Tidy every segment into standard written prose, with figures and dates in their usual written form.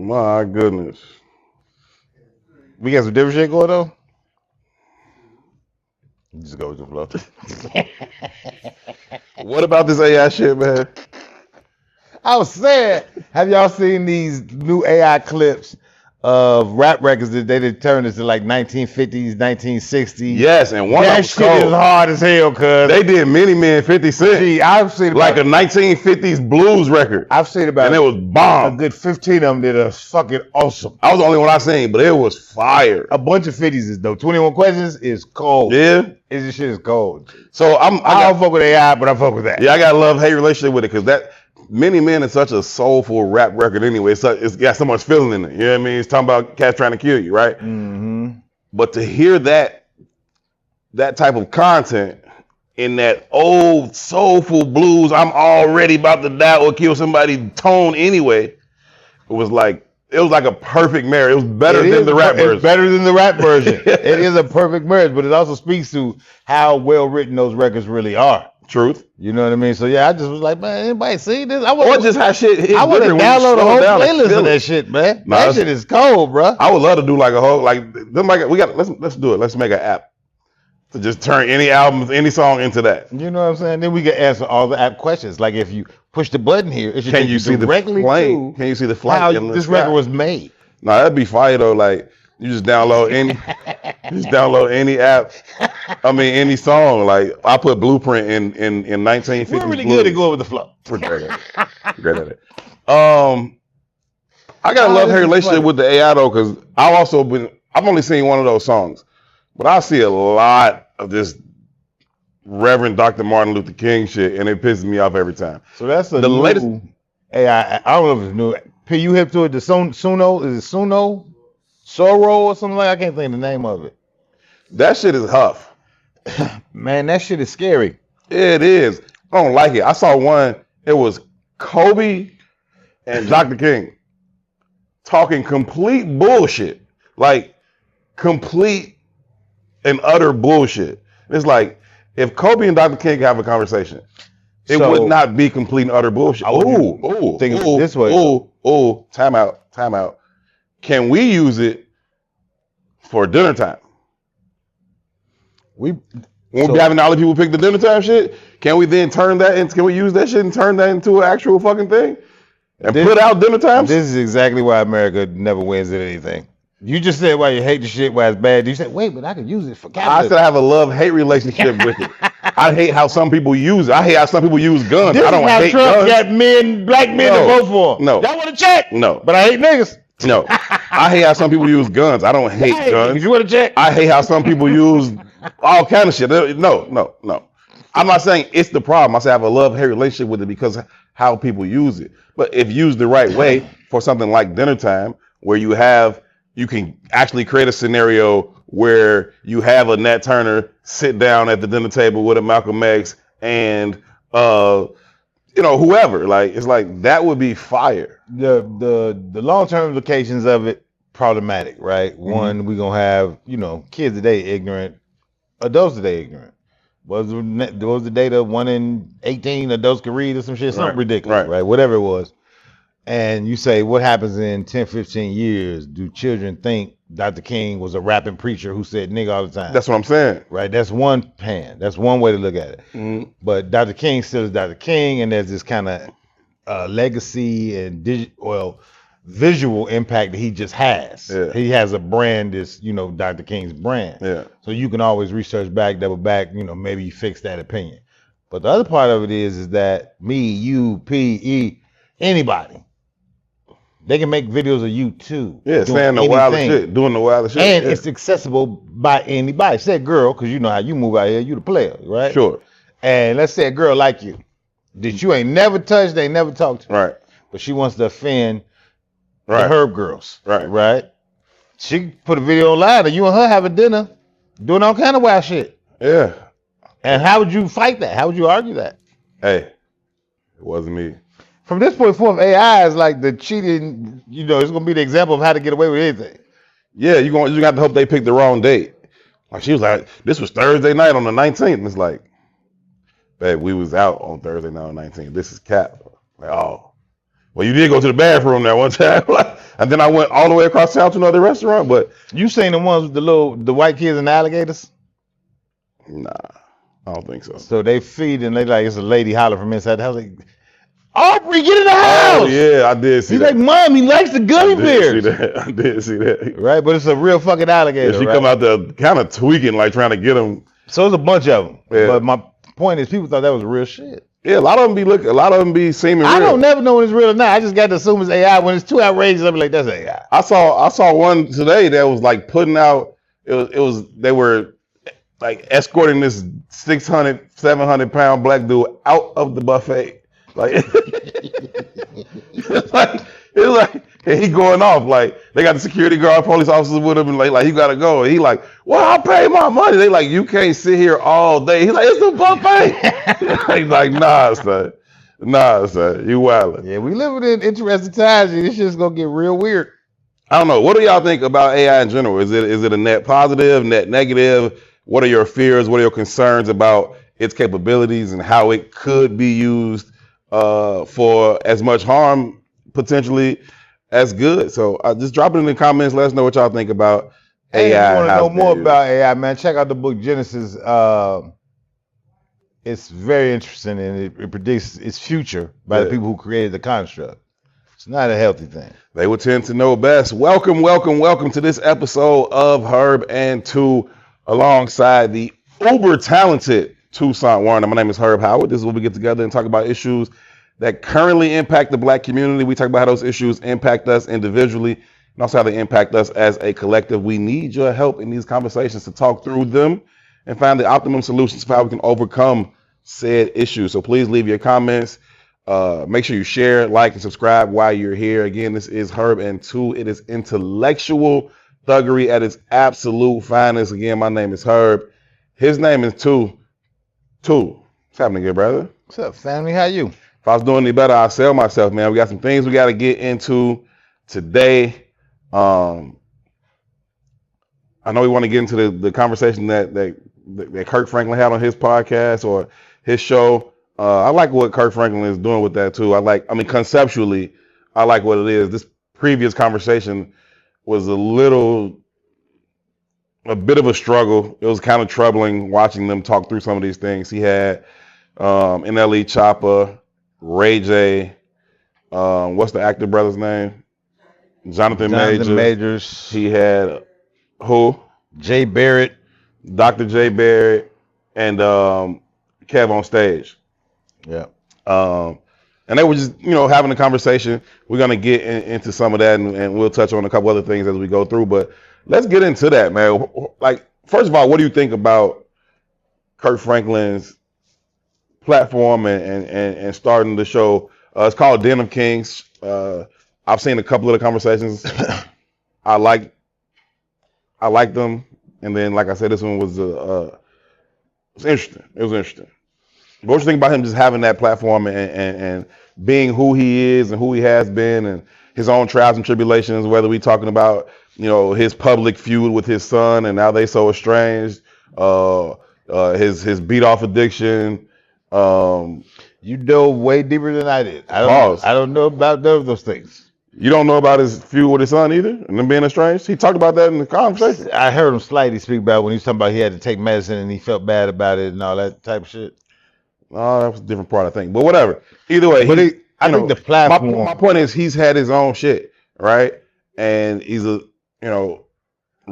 My goodness. We got some different shit going on? Just go with the flow. What about this AI shit, man? I was saying, have y'all seen these new AI clips of rap records that they turned into like 1950s, 1960s? Yes, and one that of shit cold. is hard as hell, cuz. They did Many Men 50 Cent. Gee, I've seen like a 1950s blues record. I've seen about and it was bomb. a good 15 of them that are fucking awesome. I was the only one I seen, but it was fire. A bunch of 50s is though. 21 Questions is cold. Yeah. This shit is cold. So I don't fuck with AI, but I fuck with that. Yeah, I got a love-hate relationship with it because that Many Men is such a soulful rap record anyway. It's got so much feeling in it. You know what I mean? It's talking about cats trying to kill you, right? Mm-hmm. But to hear that type of content in that old soulful blues, I'm already about to die or kill somebody tone anyway, it was like a perfect marriage. It was better than the rap version. It's better than the rap version. It is a perfect marriage, but it also speaks to how well written those records really are. Truth. You know what I mean? So yeah, I just was like, man, anybody see this? I want just how shit. I want to download a whole playlist of that shit, man. Nah, that shit is cold, bro. I would love to do like a whole let's do it. Let's make an app to just turn any album, any song into that. You know what I'm saying? Then we can answer all the app questions. Like if you push the button here, it should Can you see directly the flame? Can you see the flame? How this record was made? No, that'd be fire though. Like you just download any app. I mean, any song. Like I put Blueprint in 1950s. We're really good at going with the flow. We're great at it. Great at it. I got a love-hate relationship with the AI though, because I've only seen one of those songs, but I see a lot of this Reverend Dr. Martin Luther King shit, and it pisses me off every time. So that's the latest AI. I don't know if it's new. P, you hip to it? The Suno? Is it Suno? Soro or something like that? I can't think of the name of it. That shit is huff. Man, that shit is scary. It is. I don't like it. I saw one. It was Kobe and Dr. King talking complete bullshit. Like complete and utter bullshit. It's like if Kobe and Dr. King have a conversation, it would not be complete and utter bullshit. This way. Time out. Can we use it for dinner time? We won't be having all the people pick the dinner time shit. Can we then can we use that shit and turn that into an actual fucking thing? And put out dinner times? This is exactly why America never wins at anything. You just said why you hate the shit, why it's bad. You said, wait, but I can use it for capitalism. I said I have a love-hate relationship with it. I hate how some people use it. I hate how some people use guns. I don't hate Trump guns. Got black men to vote for him. No. Y'all want to check? No. But I hate niggas. No. I hate how some people use guns. I don't hate guns. You want to check? I hate how some people use all kind of shit. No. I'm not saying it's the problem. I say I have a love-hate relationship with it because how people use it. But if used the right way for something like dinner time, where you can actually create a scenario where you have a Nat Turner sit down at the dinner table with a Malcolm X and whoever. Like it's like that would be fire. The long-term implications of it problematic, right? Mm-hmm. One, we're gonna have kids today ignorant, adults today ignorant. Was the data 1 in 18 adults could read or some shit, something ridiculous, right? Whatever it was. And you say, what happens in 10, 15 years? Do children think Dr. King was a rapping preacher who said nigga all the time? That's what I'm saying. Right? That's one pan. That's one way to look at it. Mm-hmm. But Dr. King still is Dr. King, and there's this kind of legacy and visual impact that he just has. Yeah. He has a brand that's, Dr. King's brand. Yeah. So you can always research back, double back, maybe you fix that opinion. But the other part of it is that me, you, P.E., anybody, they can make videos of you too. Yeah, saying the wildest shit, doing the wildest shit. And it's accessible by anybody. Say a girl, because you know how you move out here, you the player, right? Sure. And let's say a girl like you, that you ain't never touched, they never talked to. Right. But she wants to offend the Herb girls. Right. She put a video online of you and her having dinner, doing all kind of wild shit. Yeah. And how would you fight that? How would you argue that? Hey, it wasn't me. From this point forth, AI is like the cheating, it's going to be the example of how to get away with anything. Yeah, you got to hope they picked the wrong date. Like she was like, this was Thursday night on the 19th. And it's like, babe, we was out on Thursday night on the 19th. This is cap. Like, oh. Well, you did go to the bathroom that one time, and then I went all the way across town to another restaurant. But You seen the ones with the white kids and the alligators? nah, I don't think so. So they feed and they like it's a lady holler from inside the house. Like, Aubrey, get in the Oh house! yeah, I did see He's that. like, Mom, he likes the gummy I did bears. see that. I did see that. Right, but it's a real fucking alligator. Yeah, she right? come out there kind of tweaking, like trying to get him. So it's a bunch of them. Yeah. But my point is, people thought that was real shit. Yeah, a lot of them be looking. A lot of them be seeming real. I don't never know when it's real or not. I just got to assume it's AI. When it's too outrageous, I'll be like, that's AI. I saw one today that was like putting out. They were like escorting this 600, 700 pound black dude out of the buffet. Like it's like and he going off like they got the security guard, police officers with him, and like he gotta go. And he like, well, I paid my money. They like, you can't sit here all day. He's like, it's a buffet. He's like, nah, son, you wildin'. Yeah, we living in interesting times. And this shit's gonna get real weird. I don't know. What do y'all think about AI in general? Is it a net positive, net negative? What are your fears? What are your concerns about its capabilities and how it could be used for as much harm potentially as good? So just drop it in the comments. Let us know what y'all think about Hey, AI. if you want to how know it's more being about AI, man, check out the book Genesis. It's very interesting and it predicts its future by the Yeah. people who created the construct. It's not a healthy thing. They would tend to know best. Welcome to this episode of Herb and Two, alongside the uber talented Toussaint Warner. My name is Herb Howard. This is where we get together and talk about issues that currently impact the black community. We talk about how those issues impact us individually and also how they impact us as a collective. We need your help in these conversations to talk through them and find the optimum solutions for how we can overcome said issues. So please leave your comments. Make sure you share, like, and subscribe while you're here. Again, this is Herb and Two. It is intellectual thuggery at its absolute finest. Again, my name is Herb. His name is Two. What's happening, good brother? What's up, family? How you? If I was doing any better, I'd sell myself, man. We got some things we got to get into today. I know we want to get into the conversation that Kirk Franklin had on his podcast or his show. I like what Kirk Franklin is doing with that too. Conceptually, I like what it is. This previous conversation was a bit of a struggle. It was kind of troubling watching them talk through some of these things. He had NLE Choppa, Ray J, what's the actor brother's name? Jonathan Majors. He had who? Jay Barrett. Dr. J Barrett and Kev on stage. Yeah. And they were just, having a conversation. We're going to get into some of that and we'll touch on a couple other things as we go through. But let's get into that, man. Like, first of all, what do you think about Kirk Franklin's platform and starting the show? It's called Denofkings. I've seen a couple of the conversations. I like them. And then, like I said, this one was interesting. It was interesting. What do you think about him just having that platform and being who he is and who he has been and his own trials and tribulations, whether we talking about, his public feud with his son and now they so estranged, his beat off addiction. You dove way deeper than I did. I don't know about those things. You don't know about his feud with his son either and them being estranged? He talked about that in the conversation. I heard him slightly speak about when he was talking about he had to take medicine and he felt bad about it and all that type of shit. Oh, that was a different part, I think. But whatever. Either way, I think the platform. My point is he's had his own shit, right? And he's a,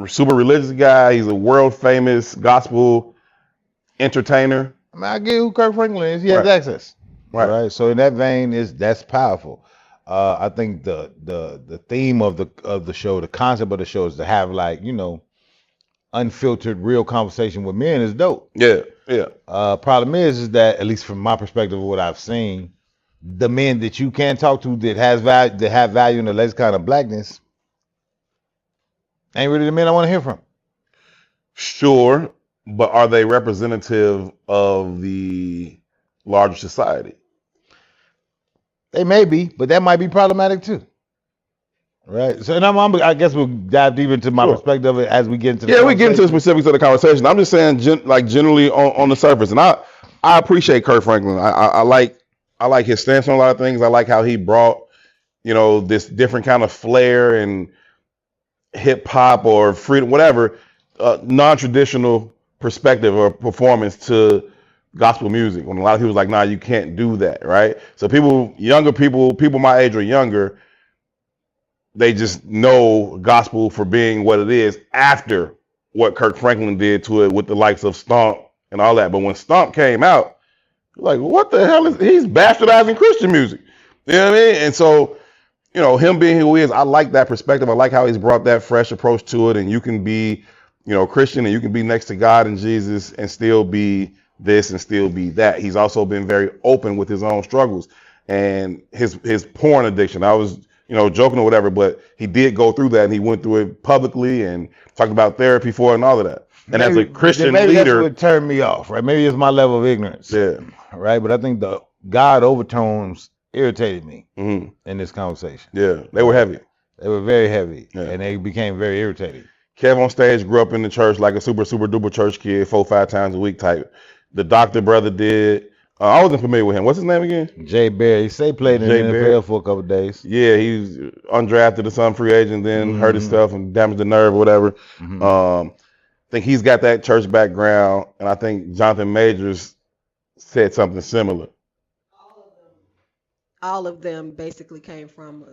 super religious guy. He's a world famous gospel entertainer. I get who Kirk Franklin is. He has access. Right. So in that vein, that's powerful. I think the theme of the show, the concept of the show is to have unfiltered, real conversation with men is dope. Yeah. Problem is that, at least from my perspective of what I've seen, the men that you can talk to that have value in the lexicon of blackness ain't really the men I want to hear from. Sure, but are they representative of the larger society? They may be, but that might be problematic too. Right. So, and I guess we'll dive deeper into my perspective of it as we get into the we get into the specifics of the conversation. I'm just saying, generally on the surface, and I appreciate Kirk Franklin. I like his stance on a lot of things. I like how he brought this different kind of flair and hip hop or freedom, whatever, non-traditional perspective or performance to gospel music. When a lot of people was like, nah, you can't do that, right? So younger people my age or younger, they just know gospel for being what it is after what Kirk Franklin did to it with the likes of Stomp and all that. But when Stomp came out, like, what the hell he's bastardizing Christian music. You know what I mean? And so, him being who he is, I like that perspective. I like how he's brought that fresh approach to it. And you can be, Christian, and you can be next to God and Jesus and still be this and still be that. He's also been very open with his own struggles and his porn addiction. I was, joking or whatever, but he did go through that, and he went through it publicly and talked about therapy for it and all of that. And as a Christian maybe leader, that's what turned me off, right? Maybe it's my level of ignorance, yeah, right? But I think the God overtones irritated me mm-hmm. in this conversation. Yeah, they were heavy. They were very heavy, Yeah. and they became very irritating. Kev on stage grew up in the church like a super duper church kid, 4-5 times a week type. The Doctor brother did. I wasn't familiar with him. What's his name again? Jay Berry. He say played in the NFL for a couple of days. Yeah, he was undrafted or some free agent, then hurt himself and damaged the nerve or whatever. Mhm. I think he's got that church background, and I think Jonathan Majors said something similar. All of them basically came from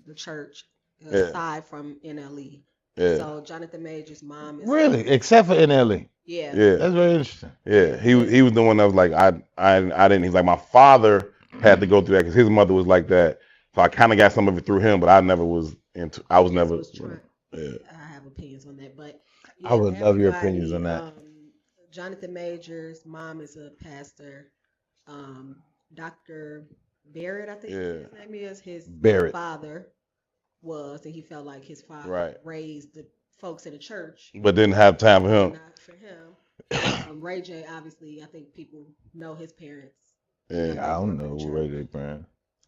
the church, Yeah. aside from NLE. Yeah, So Jonathan Major's mom is Really, except for NLE. yeah. yeah, That's very interesting. yeah. He was the one that was like, I didn't. He's like, my father had to go through that because his mother was like that. So I kind of got some of it through him, but I never was into. I was never. Yeah. I have opinions on that, but I would love your everybody, opinions on that. Jonathan Major's mom is a pastor. Dr. Barrett, I think Yeah. his name is. His Barrett. father was, and he felt like his father Right. raised the folks in the church. But didn't have time for him. Not for him. Ray J, obviously, I think people know his parents. Yeah. I don't know who Ray J brand.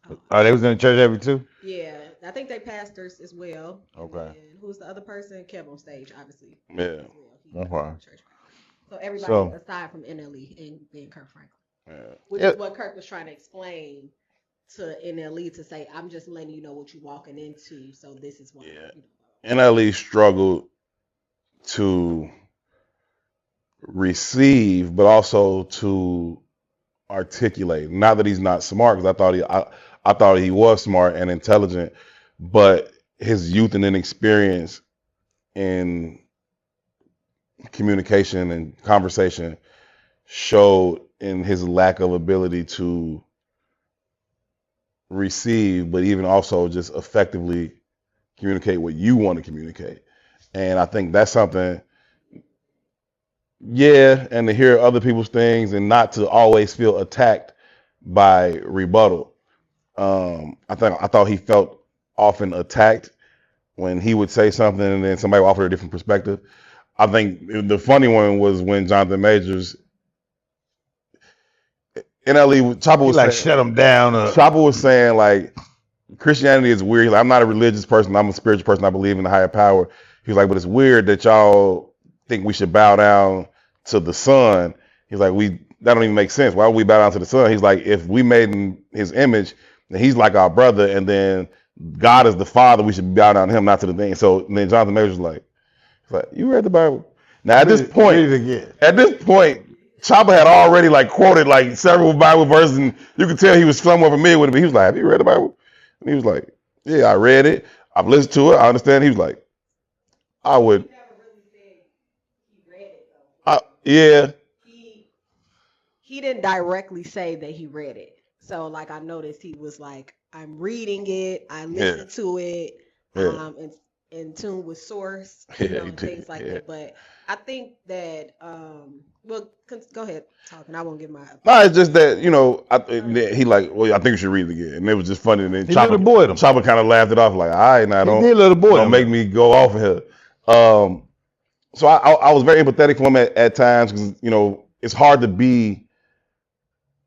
Oh, Oh, they was in the church every too? yeah, I think they pastors as well. Okay. And who's the other person? Kev on stage, obviously. Yeah. As well. He's Okay. a church pastor. So everybody So- aside from NLE and Kirk Franklin, Yeah. which Yeah. is what Kirk was trying to explain to NLE to say, I'm just letting you know what you're walking into. So this is why. Yeah. You know. NLE struggled to receive, but also to articulate. Not that he's not smart, because I thought he was smart and intelligent, but his youth and inexperience in communication and conversation showed in his lack of ability to receive, but even also just effectively communicate what you want to communicate. And I think that's something, yeah, and to hear other people's things and not to always feel attacked by rebuttal. I thought he felt often attacked when he would say something and then somebody would offer a different perspective. I think the funny one was when Jonathan Majors, NLE, Chopper He was like saying, shut him down. Chopper was saying, like, Christianity is weird. He's like, I'm not a religious person. I'm a spiritual person. I believe in the higher power. He's like, but it's weird that y'all think we should bow down to the sun. He's like, that don't even make sense. Why would we bow down to the sun? He's like, if we made in his image, then he's like our brother, and then God is the father. We should bow down to him, not to the thing. So then Jonathan Majors was like, you read the Bible? Now at this point, Chopper had already like quoted like several Bible verses, and you could tell he was somewhat familiar with it. But he was like, have you read the Bible? And he was like, yeah, I read it. I've listened to it. I understand. He was like, I would. Yeah. He didn't directly say that he read it. So like I noticed he was like, I'm reading it, I listened to it, Yeah. in tune with source, Yeah, you know, he and did, things like yeah. that. But I think that well, go ahead, talk, and I won't give my No, it's just that, he like, well, I think you should read it again. And it was just funny. And then He let it boy him. Chopper kind of laughed it off like, all right, now He did let the boy don't him. make me go off of here. So I was very empathetic for him at times because, it's hard to be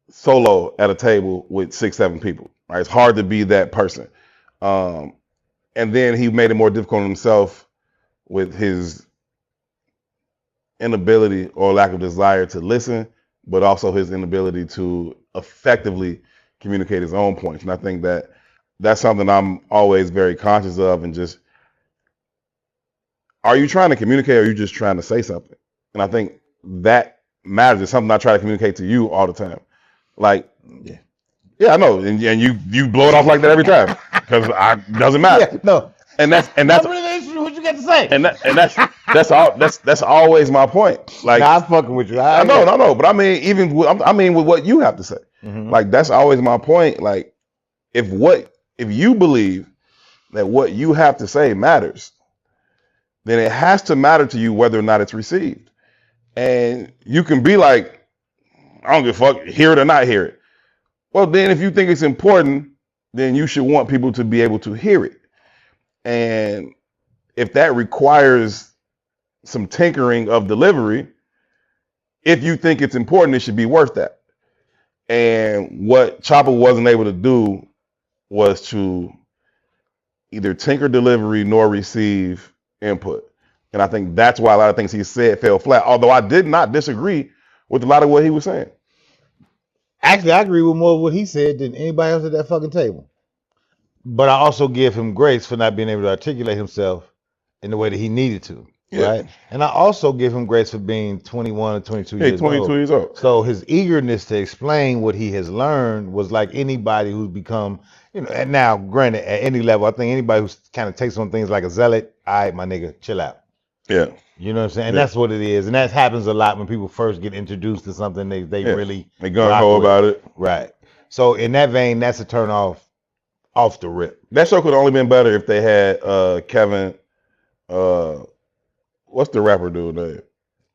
solo at a table with 6-7 people, right? It's hard to be that person. And then he made it more difficult on himself with his inability or lack of desire to listen, but also his inability to effectively communicate his own points. And I think that that's something I'm always very conscious of, and just, are you trying to communicate or are you just trying to say something? And I think that matters. It's something I try to communicate to you all the time. Like, yeah, I know, and you blow it off like that every time because it doesn't matter. Yeah, no. And that's What you got to say? and that's always my point. Like, Nah, I'm fucking with you. I know, but I mean, even with what you have to say, like that's always my point. Like, if you believe that what you have to say matters, then it has to matter to you whether or not it's received. And you can be like, I don't give a fuck, hear it or not hear it. Well, then if you think it's important, then you should want people to be able to hear it. And if that requires some tinkering of delivery, if you think it's important, it should be worth that. And what Chopper wasn't able to do was to either tinker delivery nor receive input. And I think that's why a lot of things he said fell flat, although I did not disagree with a lot of what he was saying. Actually, I agree with more of what he said than anybody else at that fucking table. But I also give him grace for not being able to articulate himself in the way that he needed to. Yeah. Right. And I also give him grace for being 21 or 22 years 22 old. years old. So his eagerness to explain what he has learned was like anybody who's become, and now granted, at any level, I think anybody who kind of takes on things like a zealot, all right, my nigga, chill out. Yeah. You know what I'm saying? And that's what it is. And that happens a lot when people first get introduced to something they really they gung ho about it. Right. So in that vein, that's a turn off the rip. That show could have only been better if they had Kevin, what's the rapper dude name?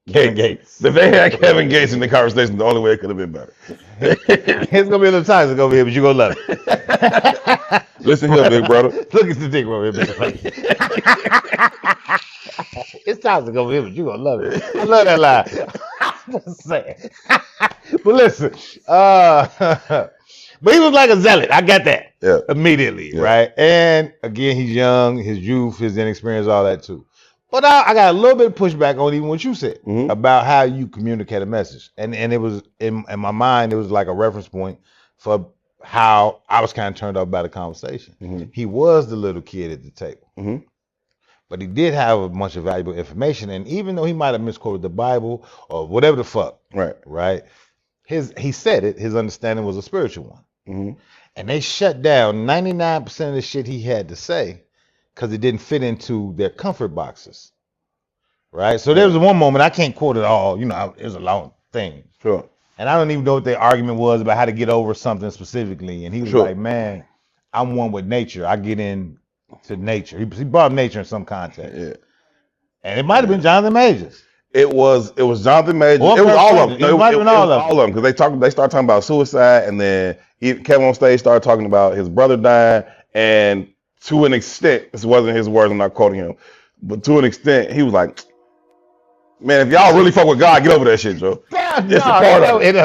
Kevin Gates. If they had Kevin Gates in the conversation, the only way it could have been better. It's gonna be a little times it's gonna be here, but you're gonna love it. Listen here, big brother. Look at the dick over here, big brother. It's times it's gonna be here, but you're gonna love it. I love that line. I'm just saying. But listen, but he was like a zealot. I got that immediately, right? And again, he's young, his youth, his inexperience, all that too. But I got a little bit of pushback on even what you said about how you communicate a message. And it was, in my mind, it was like a reference point for how I was kind of turned off by the conversation. He was the little kid at the table. But he did have a bunch of valuable information. And even though he might have misquoted the Bible or whatever the fuck, right? He said it, his understanding was a spiritual one. And they shut down 99% of the shit he had to say because it didn't fit into their comfort boxes, right? So there was one moment, I can't quote it all, it was a long thing. Sure. And I don't even know what their argument was about how to get over something specifically. And he was like, man, I'm one with nature. I get into nature. He brought up nature in some context. Yeah. And it might have been Jonathan Majors. It was Jonathan Majors. Or it was all of them. It might have been all of them. Because they started talking about suicide, and then Kevin on stage started talking about his brother dying, and to an extent, this wasn't his words, I'm not quoting him, but to an extent, he was like, man, if y'all really fuck with God, get over that shit, Joe. It's a part of it.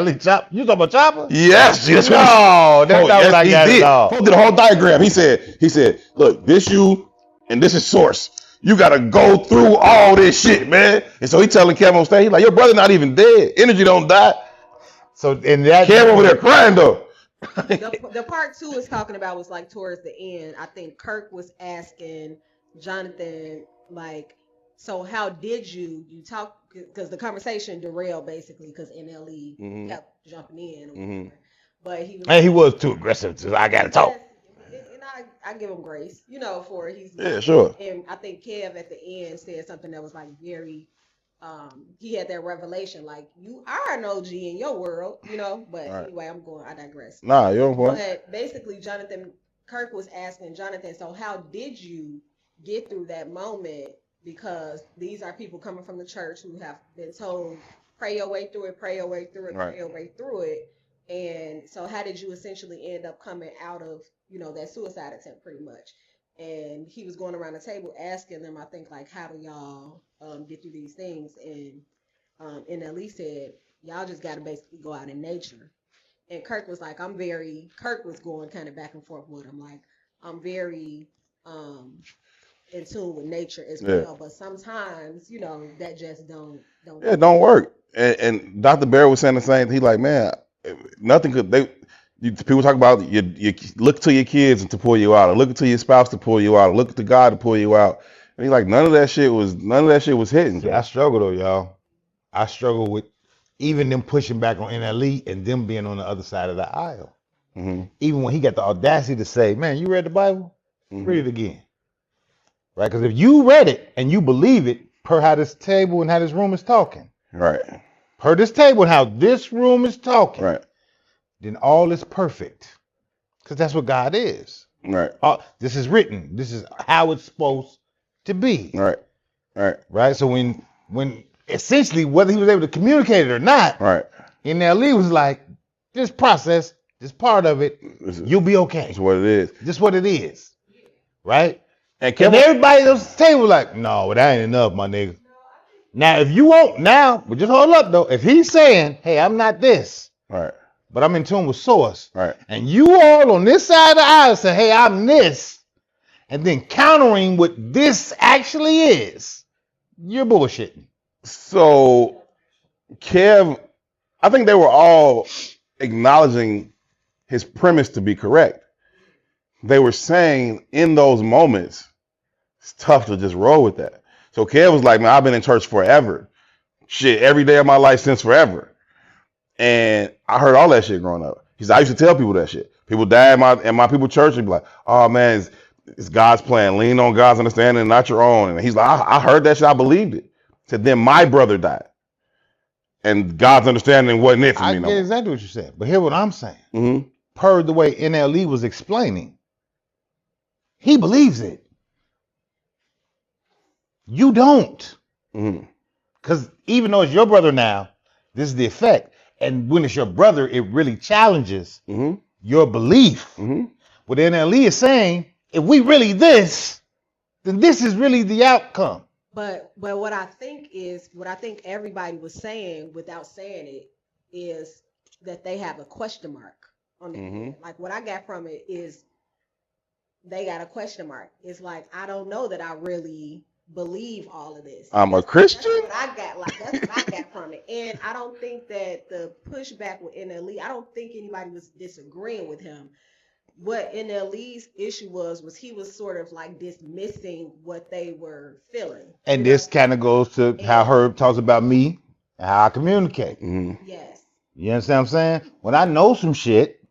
You talking about Chopper? Yes. That's not what I got at all. He did the whole diagram. He said, look, this you, and this is source. You got to go through all this shit, man. And so he telling Kevin on stage, he's like, your brother not even dead. Energy don't die. So in that, Kevin over there crying though. The part 2 is talking about was like towards the end. I think Kirk was asking Jonathan, like, so how did you talk? Because the conversation derailed basically because NLE kept jumping in. Or whatever. But he was too aggressive. So I gotta talk. And I give him grace, for he's sure. And I think Kev at the end said something that was like very. He had that revelation, like, you are an OG in your world, but anyway, I digress. Nah, you're on point. But basically, Kirk was asking Jonathan, so how did you get through that moment? Because these are people coming from the church who have been told, pray your way through it, pray your way through it, pray your way through it. And so how did you essentially end up coming out of, that suicide attempt pretty much? And he was going around the table asking them, I think, like, how do y'all get through these things? And NLE said, y'all just got to basically go out in nature. And Kirk was like, Kirk was going kind of back and forth with him. Like, I'm very in tune with nature as well. But sometimes, that just don't it don't work. And Dr. Barry was saying the same thing. He like, man, nothing could, People talk about you look to your kids to pull you out, or look to your spouse to pull you out, or look to God to pull you out. And he's like, none of that shit was hitting. See, I struggle though, y'all. I struggle with even them pushing back on NLE and them being on the other side of the aisle. Mm-hmm. Even when he got the audacity to say, man, you read the Bible? Mm-hmm. Read it again. Right? Because if you read it and you believe it, per how this table and how this room is talking. Right. Per this table and how this room is talking. Right. Then all is perfect. Because that's what God is. Right. This is written. This is how it's supposed to be. Right. Right. Right? So when essentially, whether he was able to communicate it or not, right, NLE was like, this process, this part of it, you'll be okay. That's what it is. This what it is. Right? And everybody else at the table was like, no, that ain't enough, my nigga. Now, if you won't, but just hold up though. If he's saying, hey, I'm not this. Right. But I'm in tune with source. Right. And you all on this side of the aisle say, hey, I'm this. And then countering what this actually is. You're bullshitting. So, Kev, I think they were all acknowledging his premise to be correct. They were saying in those moments, it's tough to just roll with that. So Kev was like, man, I've been in church forever. Shit, every day of my life since forever. And I heard all that shit growing up. He said, I used to tell people that shit. People die in my people church and be like, oh man, it's God's plan. Lean on God's understanding and not your own. And he's like, I heard that shit. I believed it. He said, then my brother died. And God's understanding wasn't it for me. I get exactly what you're saying. But hear what I'm saying. Mm-hmm. Per the way NLE was explaining, he believes it. You don't. Because even though it's your brother now, this is the effect. And when it's your brother, it really challenges your belief. What NLE is saying, if we really this, then this is really the outcome. But what I think everybody was saying without saying it is that they have a question mark on the end. Like what I got from it is they got a question mark. It's like, I don't know that I really believe all of this. I'm a Christian? That's what I got. Like that's what I got from it. And I don't think that the pushback with NLE, I don't think anybody was disagreeing with him. What NLE's issue was he was sort of like dismissing what they were feeling. And this kind of goes to how Herb talks about me and how I communicate. Yes. You understand what I'm saying? When I know some shit,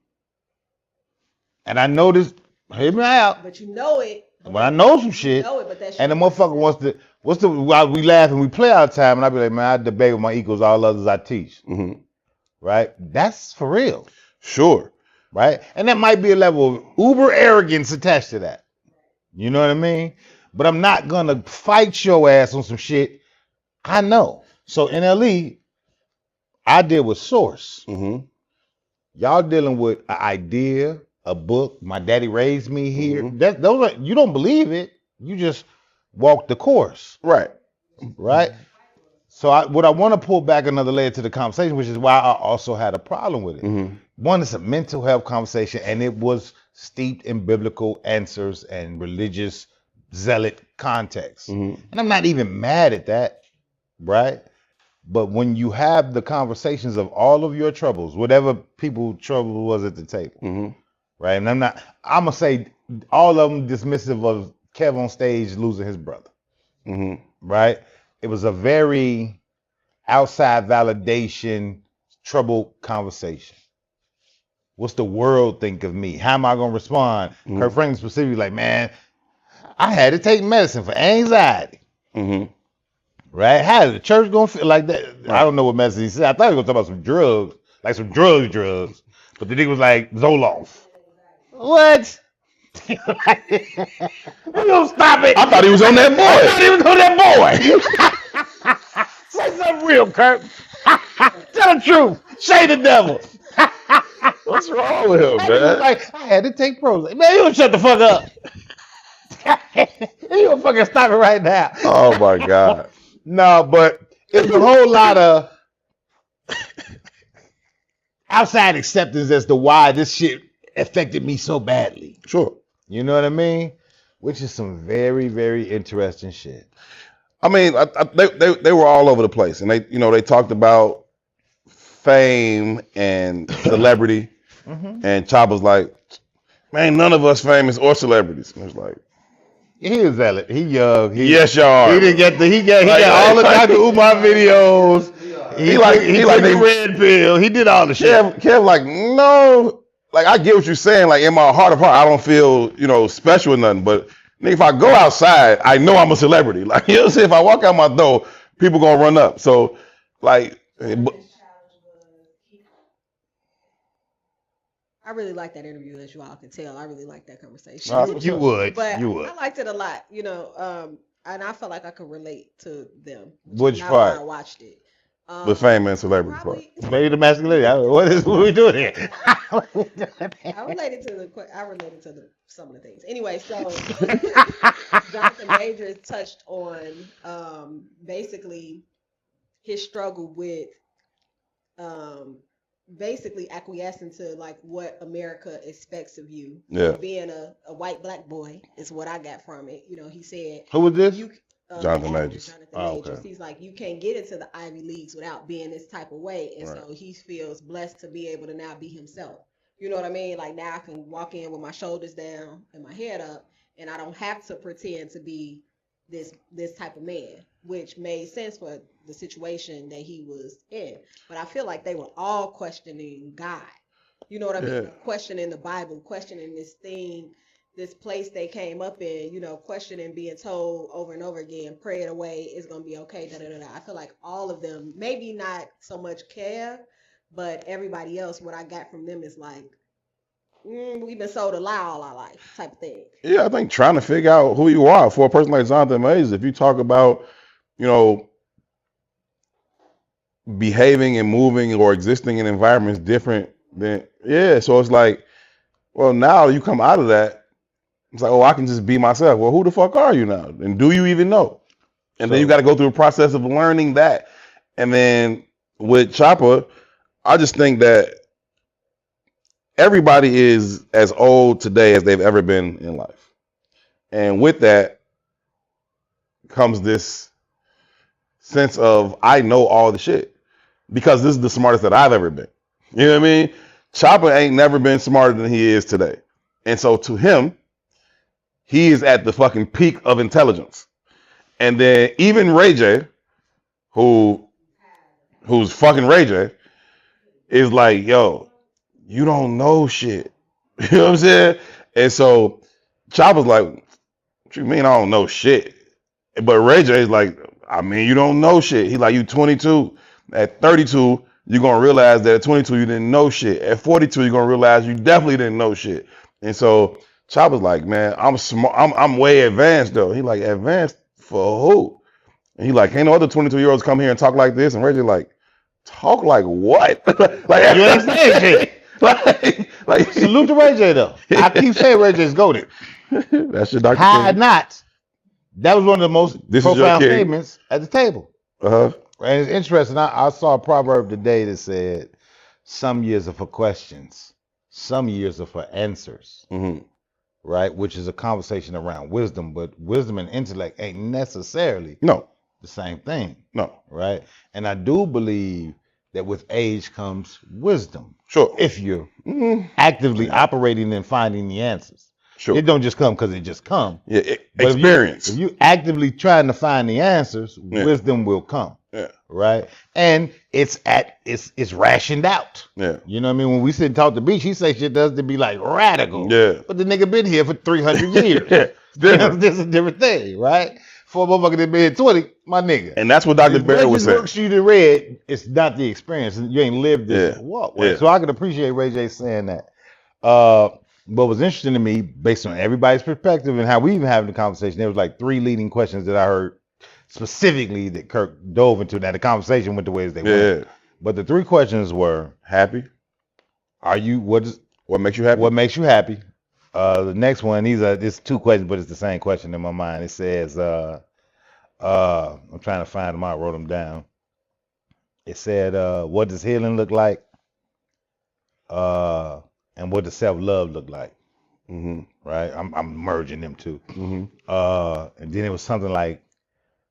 and I know this, hear me out. But you know it. When I know some shit, and the motherfucker while we laugh and we play all the time, and I be like, man, I debate with my equals, all others I teach. Right? That's for real. Sure. Right? And that might be a level of uber arrogance attached to that. You know what I mean? But I'm not going to fight your ass on some shit I know. So NLE, I deal with source. Y'all dealing with an idea, a book. My daddy raised me here. Those are, you don't believe it. You just walk the course. Right. Right? So what I want to pull back another layer to the conversation, which is why I also had a problem with it. One, it's a mental health conversation, and it was steeped in biblical answers and religious zealot context. And I'm not even mad at that, right? But when you have the conversations of all of your troubles, whatever people's trouble was at the table, right? And I'm going to say all of them dismissive of Kev on stage losing his brother, right? It was a very outside validation, troubled conversation. What's the world think of me? How am I going to respond? Kirk Franklin specifically like, man, I had to take medicine for anxiety. Right? How is the church going to feel like that? Right. I don't know what medicine he said. I thought he was going to talk about some drugs, like some drugs. But the nigga was like, Zoloft. What? You don't stop it. I thought he was on that boy. I thought he was on that boy. Say something real, Kirk. Tell the truth. Shade the devil. What's wrong with him, man? Like, I had to take Prozac. Man, you don't shut the fuck up. You don't fucking stop it right now. Oh my God. No, but it's a whole lot of outside acceptance as to why this shit affected me so badly. Sure. You know what I mean? Which is some very, very interesting shit. I mean, they were all over the place, and they talked about fame and celebrity, And Chopper's like, man, none of us famous or celebrities. And it's like, He was valid. He young. yes, y'all are. He didn't get the. He got all the Dr. Umar videos. He took the red pill. He did all the shit. Kev, like, no, like I get what you're saying. Like in my heart of heart, I don't feel special or nothing. But nigga, if I go outside, I know I'm a celebrity. Like you know what I'm saying? If I walk out my door, people gonna run up. So like, I really like that interview, as you all can tell. I really like that conversation. You would. But You would. I liked it a lot, and I felt like I could relate to them. Which Not part? when I watched it. The fame and celebrity part. Maybe the masculinity. What are we doing here? I related to some of the things. Anyway, so Jonathan Majors touched on basically his struggle with basically acquiescing to like what America expects of you. Yeah. Being a white black boy is what I got from it. He said, who was this? Jonathan Majors. Jonathan Majors. He's like, you can't get into the Ivy Leagues without being this type of way. And so he feels blessed to be able to now be himself. You know what I mean? Like now I can walk in with my shoulders down and my head up, and I don't have to pretend to be this type of man, which made sense for the situation that he was in. But I feel like they were all questioning God. You know what I mean? Questioning the Bible, questioning this thing, this place they came up in, questioning being told over and over again, pray it away, it's going to be okay, I feel like all of them, maybe not so much Kev, but everybody else, what I got from them is like, we've been sold a lie all our life type of thing. Yeah, I think trying to figure out who you are for a person like Jonathan Majors, if you talk about, behaving and moving or existing in environments different than, so it's like, well, now you come out of that, it's like, oh, I can just be myself. Well, who the fuck are you now? And do you even know? And then you got to go through a process of learning that. And then with Chopper, I just think that everybody is as old today as they've ever been in life. And with that comes this sense of, I know all the shit because this is the smartest that I've ever been. You know what I mean? Chopper ain't never been smarter than he is today. And so to him, he is at the fucking peak of intelligence. And then even Ray J, who's fucking Ray J, is like, yo, you don't know shit. You know what I'm saying? And so Chopper's like, what you mean I don't know shit? But Ray J is like, I mean, you don't know shit. He's like, you 22. At 32, you're going to realize that at 22, you didn't know shit. At 42, you're going to realize you definitely didn't know shit. And so Chopper's like, man, I'm smart. I'm way advanced though. He like, advanced for who? And he like, ain't no other 22-year-olds come here and talk like this. And Ray J like, talk like what? Like you ain't saying shit. like salute to Ray J though. I keep saying Ray J's goated. That's your Dr. High King. Not. That was one of the most profound statements at the table. And it's interesting. I saw a proverb today that said, some years are for questions, some years are for answers. Mm-hmm. Right? Which is a conversation around wisdom, but wisdom and intellect ain't necessarily the same thing. No. Right? And I do believe that with age comes wisdom. Sure. If you're actively operating and finding the answers. Sure. It don't just come because it just come. Yeah, experience. If you actively trying to find the answers, wisdom will come. Yeah. Right? And it's rationed out. Yeah. You know what I mean? When we sit and talk to Beach, he say shit does to be like radical. Yeah. But the nigga been here for 300 years. This is a different thing, right? For a motherfucker that been here 20, my nigga. And that's what Dr. Barrett was saying. Books you done read, it's not the experience. You ain't lived this walk. Right? So I can appreciate Ray J saying that. What was interesting to me, based on everybody's perspective and how we even having the conversation, there was like 3 leading questions that I heard specifically that Kirk dove into. That the conversation went the way as they went. But the 3 questions were: happy? Are you? What makes you happy? What makes you happy? The next one, it's 2 questions, but it's the same question in my mind. It says, I'm trying to find them. I wrote them down. It said, what does healing look like? And what does self-love look like? Mm-hmm. Right? I'm merging them 2. Mm-hmm. And then it was something like,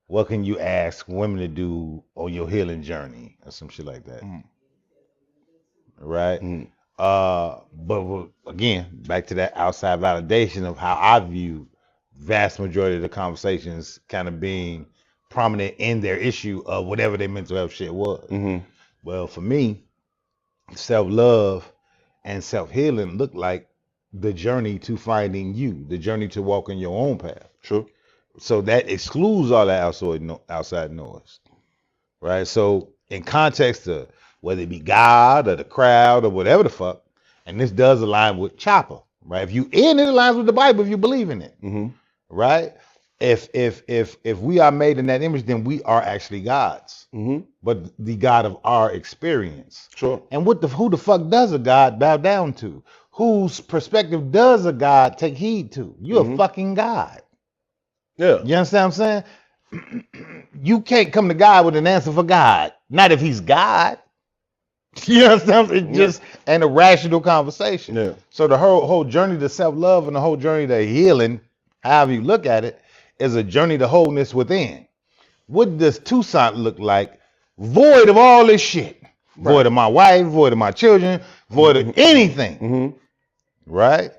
what can you ask women to do on your healing journey? Or some shit like that. Mm-hmm. Right? Mm-hmm. But again, back to that outside validation of how I view vast majority of the conversations kind of being prominent in their issue of whatever their mental health shit was. Mm-hmm. Well, for me, self-love and self-healing look like the journey to finding you, the journey to walking your own path. Sure. So that excludes all that outside noise, right? So in context of whether it be God or the crowd or whatever the fuck, and this does align with Chopper, right? If you in it aligns with the Bible, if you believe in it, Mm-hmm. right? If we are made in that image, then we are actually gods, Mm-hmm. but the God of our experience. Sure. And who the fuck does a God bow down to? Whose perspective does a God take heed to? You're a fucking God. Yeah. You understand what I'm saying? You can't come to God with an answer for God. Not if he's God. You understand? It's just an irrational conversation. Yeah. So the whole journey to self-love and the whole journey to healing, however you look at it, is a journey to wholeness within. What does Toussaint look like? Void of all this shit. Right. Void of my wife, void of my children, void of anything. Mm-hmm. Right?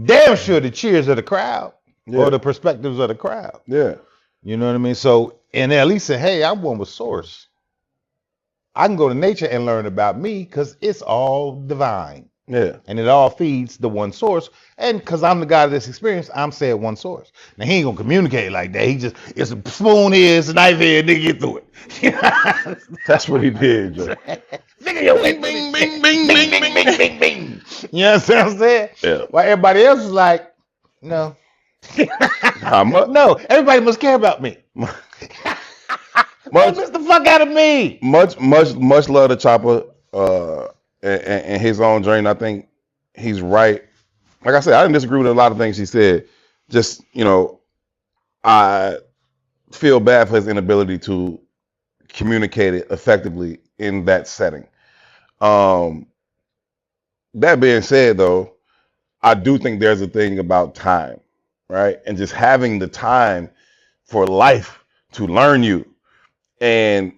Damn sure the cheers of the crowd Yeah. or the perspectives of the crowd. Yeah. You know what I mean? So, and at least say, hey, I'm one with source. I can go to nature and learn about me because it's all divine. Yeah. And it all feeds the one source. And because I'm the God of this experience, I'm saying one source. Now, he ain't going to communicate like that. He just, it's a spoon here, it's a knife here, nigga, get through it. That's what he did, Joe. Bing, bing, bing, bing, bing, bing, bing, bing, bing. You know what I'm saying? Yeah. While everybody else is like, no. How much? No, everybody must care about me. Much the fuck out of me. Much love to Chopper and his own journey. I think he's right. Like I said, I didn't disagree with a lot of things he said. Just, I feel bad for his inability to communicate it effectively in that setting. That being said, though, I do think there's a thing about time, right? And just having the time for life to learn you. And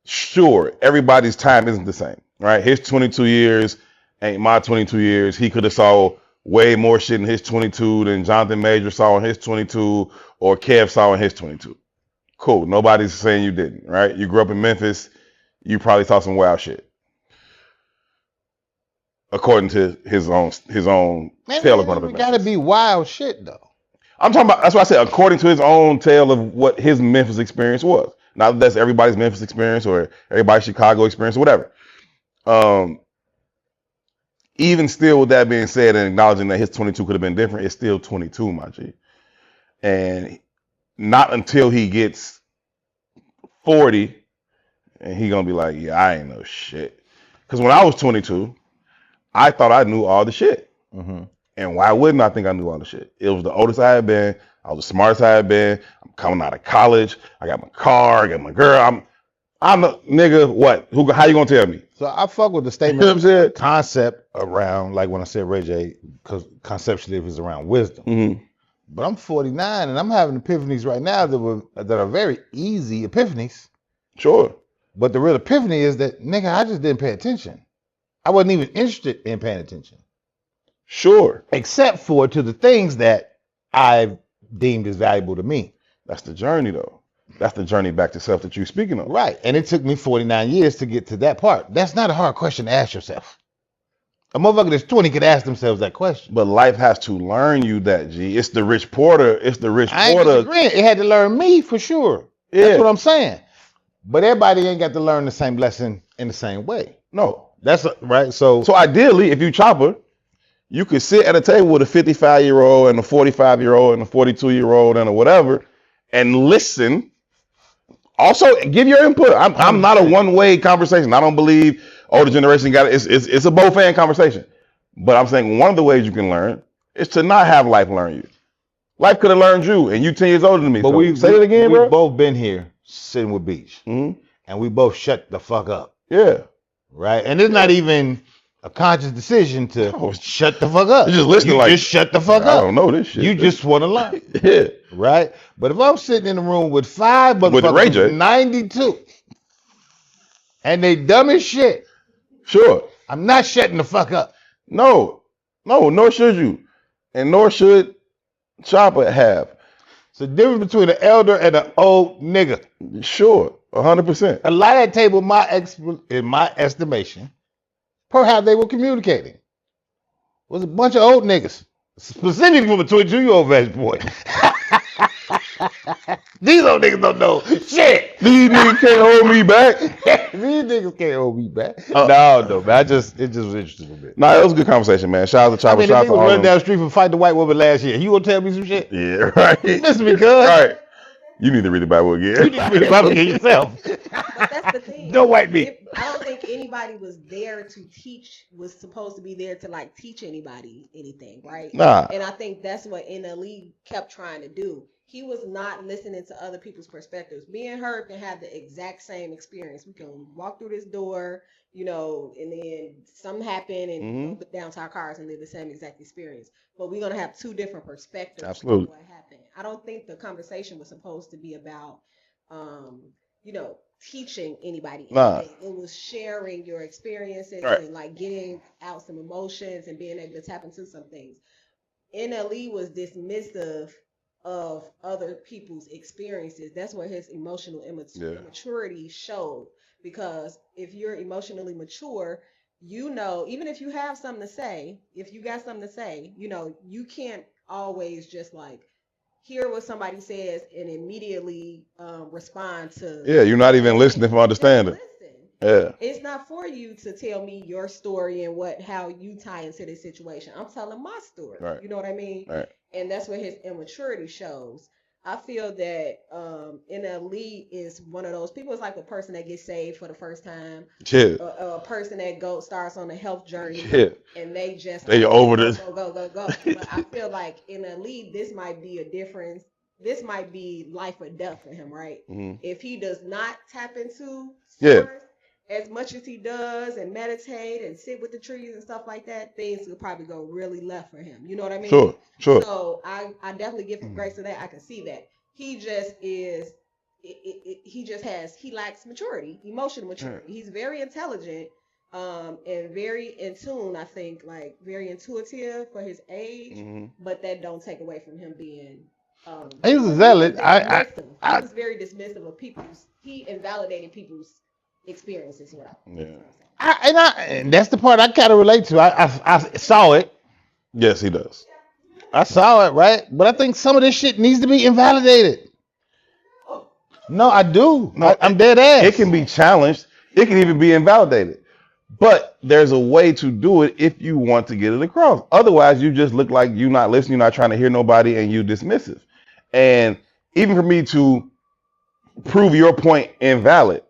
sure, everybody's time isn't the same, right? His 22 years ain't my 22 years. He could have saw way more shit in his 22 than Jonathan Major saw in his 22 or Kev saw in his 22. Cool. Nobody's saying you didn't, right? You grew up in Memphis. You probably saw some wild shit. According to his own tale of It gotta be wild shit though. I'm talking about, that's why I said according to his own tale of what his Memphis experience was. Not that that's everybody's Memphis experience or everybody's Chicago experience or whatever. Even still, with that being said, and acknowledging that his 22 could have been different, it's still 22, my G. And not until he gets 40, and he gonna be like, yeah, I ain't no shit. Because when I was 22, I thought I knew all the shit. Mm-hmm. And why wouldn't I think I knew all the shit? It was the oldest I had been. I was the smartest I had been. I'm coming out of college. I got my car. I got my girl. I'm a nigga. What? How you gonna tell me? So I fuck with the statement. You know what I'm saying? Concept around, like when I said Ray J, because conceptually it was around wisdom. Mm-hmm. But I'm 49 and I'm having epiphanies right now that are very easy epiphanies. Sure. But the real epiphany is that, nigga, I just didn't pay attention. I wasn't even interested in paying attention. Sure. Except for to the things that I deemed as valuable to me. That's the journey, though. That's the journey back to self that you're speaking of. Right. And it took me 49 years to get to that part. That's not a hard question to ask yourself. A motherfucker that's 20 could ask themselves that question. But life has to learn you that, G. It's the Rich Porter. It's the Rich I ain't Porter. disagreeing. It had to learn me for sure. Yeah. That's what I'm saying. But everybody ain't got to learn the same lesson in the same way. No. That's right. So ideally, if you Chopper, you could sit at a table with a 55-year-old and a 45-year-old and a 42-year-old and a whatever and listen. Also, give your input. I'm not a one-way conversation. I don't believe older generation got it. It's a both fan conversation. But I'm saying one of the ways you can learn is to not have life learn you. Life could have learned you, and you 10 years older than me. But so say it again, bro. We've both been here sitting with Beach, Mm-hmm. and we both shut the fuck up. Yeah. Right? And it's not even a conscious decision to shut the fuck up. You're just listening you just shut the fuck up. I don't know this shit. You just want to learn. Yeah. Right? But if I'm sitting in the room with 5 motherfuckers, 92, and they dumb as shit, sure, I'm not shutting the fuck up. No, nor should you, and nor should Chopper have. It's the difference between an elder and an old nigga. Sure, 100%. A lot of that table, in my estimation, per how they were communicating, was a bunch of old niggas, specifically from a 22-year-old veg boy. These old niggas don't know shit. These niggas can't hold me back. These niggas can't hold me back. No, man. It just was interesting a bit. Nah, it was a good conversation, man. Shout out to Chopper. I mean, Shout out the to nigga all was running them. down the street and fight the white woman last year. You gonna tell me some shit? Yeah, right. Listen to me, cuz. Right. You need to read the Bible again. You need to read the Bible again yourself. But that's the thing. No white meat. I don't think anybody was there to teach, was supposed to be there to like teach anybody anything, right? Nah. And I think that's what NLE kept trying to do. He was not listening to other people's perspectives. Me and her can have the exact same experience. We can walk through this door, you know, and then something happen and go down to our cars and live the same exact experience. But we're gonna have two different perspectives. Absolutely. Of what happened. I don't think the conversation was supposed to be about, you know, teaching anybody anything. It was sharing your experiences and like getting out some emotions and being able to tap into some things. NLE was dismissive of other people's experiences. That's where his emotional immaturity showed. Because if you're emotionally mature, you know, even if you have something to say, if you got something to say, you know, you can't always just like hear what somebody says and immediately respond to. Yeah, you're not even listening for understanding. Yeah. It's not for you to tell me your story and how you tie into this situation. I'm telling my story. Right. You know what I mean? Right. And that's where his immaturity shows. I feel that NLE is one of those people. It's like a person that gets saved for the first time. Yeah. A person that starts on a health journey. Yeah. And they over this. Go. But I feel like NLE, this might be a difference. This might be life or death for him, right? Mm-hmm. If he does not tap into source, as much as he does and meditate and sit with the trees and stuff like that, things will probably go really left for him. You know what I mean? Sure. So I definitely give him grace to that. I can see that. He just is, he lacks maturity, emotional maturity. He's very intelligent and very in tune, I think, like very intuitive for his age, but that don't take away from him being... he was a zealot. He was very dismissive of he invalidated people's experiences. And that's the part I kind of relate to. I saw it. Yes, he does. I saw it, right? But I think some of this shit needs to be invalidated. No, I do. No, I'm dead ass. It can be challenged. It can even be invalidated. But there's a way to do it if you want to get it across. Otherwise, you just look like you're not listening, you're not trying to hear nobody, and you dismissive. And even for me to prove your point invalid,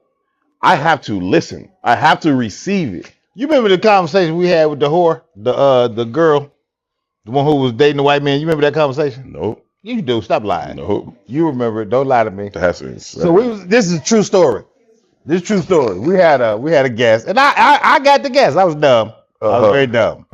I have to listen. I have to receive it. You remember the conversation we had with the whore, the girl, the one who was dating the white man? You remember that conversation? Nope. You do. Stop lying. Nope. You remember it. Don't lie to me. That's it. So this is a true story. This is a true story. We had a guest, and I got the guest. I was dumb. I was very dumb.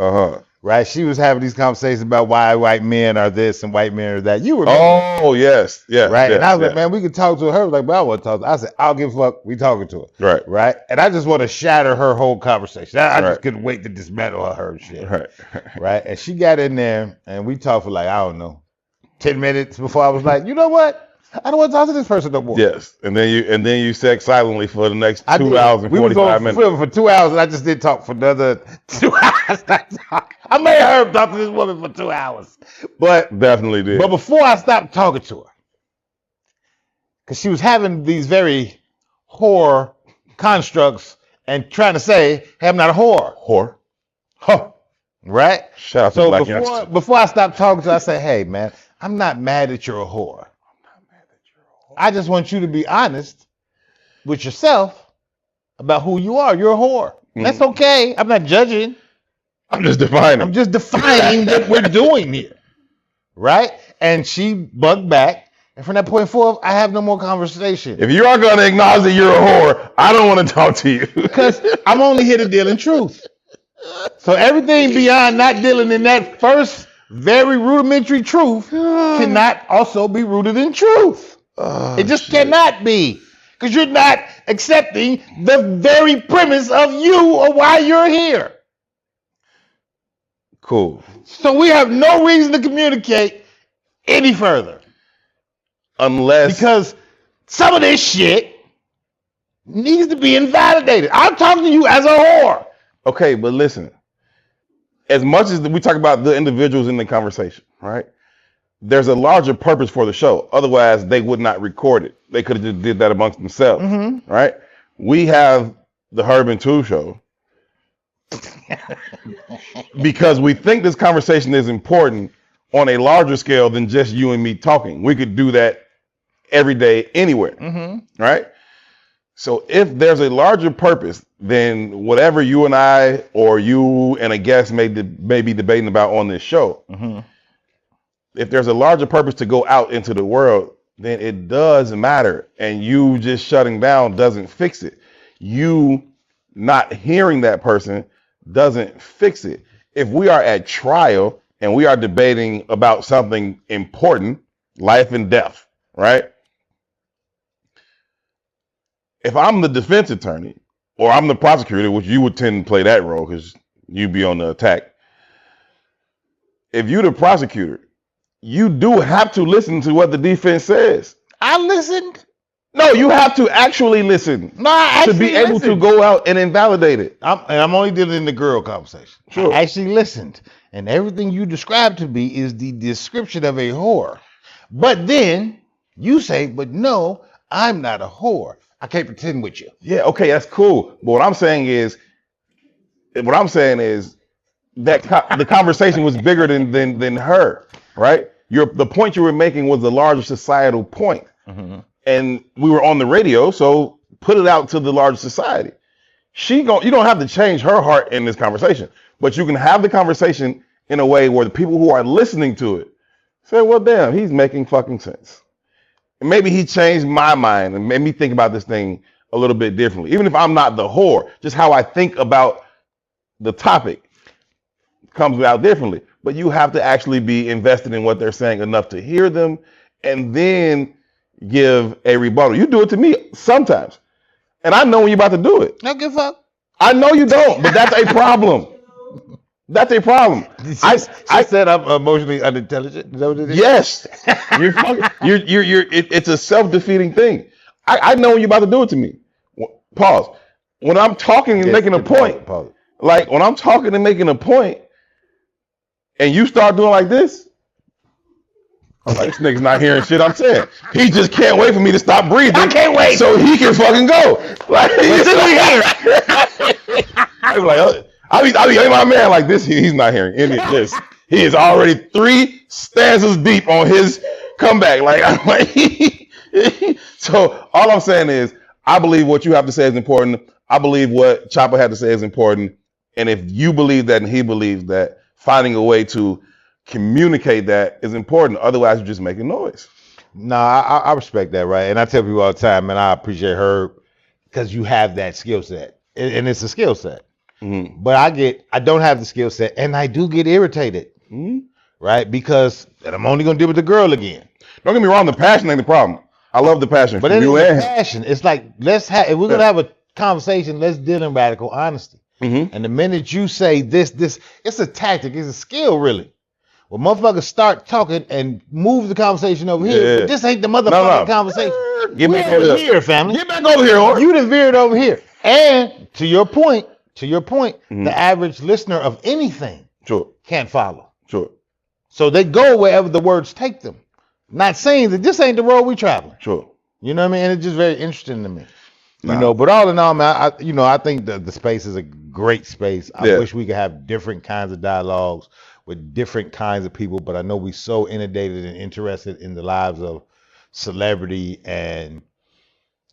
Right? She was having these conversations about why white men are this and white men are that. You remember? Oh, yes. Yeah. Right? Yes, and I was like, man, we could talk to her. I was like, well, I want to talk to her. I said, I'll give a fuck. We talking to her. Right. Right? And I just want to shatter her whole conversation. I just couldn't wait to dismantle her shit. Right. Right? And she got in there, and we talked for like, I don't know, 10 minutes before I was like, you know what? I don't want to talk to this person no more. Yes. And then you sat silently for the next 2 hours and 45 minutes. We was on for 2 hours, and I just didn't talk for another 2 hours. I made her talk to this woman for 2 hours. But definitely did. But before I stopped talking to her, because she was having these very whore constructs and trying to say, hey, I'm not a whore. Whore. Huh. Right? Shout out to Black youngsters. Before I stopped talking to her, I said, hey, man, I'm not mad that you're a whore. I just want you to be honest with yourself about who you are. You're a whore. That's okay. I'm not judging. I'm just defining what we're doing here. Right? And she bugged back. And from that point forward, I have no more conversation. If you are going to acknowledge that you're a whore, I don't want to talk to you. Because I'm only here to deal in truth. So everything beyond not dealing in that first very rudimentary truth cannot also be rooted in truth. It just cannot be, because you're not accepting the very premise of you or why you're here. Cool. So we have no reason to communicate any further. Unless Because some of this shit needs to be invalidated. I'm talking to you as a whore. okay, but listen. As much as we talk about the individuals in the conversation, right? There's a larger purpose for the show. Otherwise, they would not record it. They could have just did that amongst themselves, right? We have the Herb and Two show because we think this conversation is important on a larger scale than just you and me talking. We could do that every day, anywhere, right? So if there's a larger purpose than whatever you and I or you and a guest may be debating about on this show, if there's a larger purpose to go out into the world, then it does matter. And you just shutting down doesn't fix it. You not hearing that person doesn't fix it. If we are at trial and we are debating about something important, life and death, right? If I'm the defense attorney or I'm the prosecutor, which you would tend to play that role because you'd be on the attack. If you're the prosecutor, you do have to listen to what the defense says. I listened. No, you have to actually listen No, I to actually be able to go out and invalidate it. I'm only dealing in the girl conversation. Sure. I actually listened. And everything you described to me is the description of a whore. But then you say, but no, I'm not a whore. I can't pretend with you. Yeah, okay, that's cool. But what I'm saying is that the conversation was bigger than her, right? The point you were making was the larger societal point. And we were on the radio, so put it out to the larger society. You don't have to change her heart in this conversation, but you can have the conversation in a way where the people who are listening to it say, well, damn, he's making fucking sense. And maybe he changed my mind and made me think about this thing a little bit differently. Even if I'm not the whore, just how I think about the topic comes out differently. But you have to actually be invested in what they're saying enough to hear them and then give a rebuttal. You do it to me sometimes. And I know when you're about to do it. No give a fuck. I know you don't, but that's a problem. That's a problem. I said I'm emotionally unintelligent. Is that what it is? Yes. It's a self-defeating thing. I know when you're about to do it to me. Pause. When I'm talking and making a point, like when I'm talking and making a point, and you start doing like this, I'm like, this nigga's not hearing shit I'm saying. He just can't wait for me to stop breathing. I can't wait. So he can fucking go. Like, I'm like, I be my man like this. He's not hearing any of this. He is already 3 stanzas deep on his comeback. Like, I'm like, so all I'm saying is, I believe what you have to say is important. I believe what Chopper had to say is important. And if you believe that and he believes that, finding a way to communicate that is important. Otherwise, you're just making noise. No, I respect that, right? And I tell people all the time, man, I appreciate her because you have that skill set. And it's a skill set. But I don't have the skill set, and I do get irritated, right? Because I'm only going to deal with the girl again. Don't get me wrong, the passion ain't the problem. I love the passion. But it is passion. It's like, if we're going to have a conversation, let's deal in radical honesty. And the minute you say this, it's a tactic, it's a skill, really. Well, motherfuckers start talking and move the conversation over here. But this ain't the motherfucking conversation. Get back over here, family. Get back over here, whore. You done veered over here. And to your point, the average listener of anything can't follow. Sure. So they go wherever the words take them. Not saying that this ain't the road we traveling. Sure. You know what I mean? And it's just very interesting to me. You know, but all in all, man, I think the space is a great space. I wish we could have different kinds of dialogues with different kinds of people, but I know we're so inundated and interested in the lives of celebrity and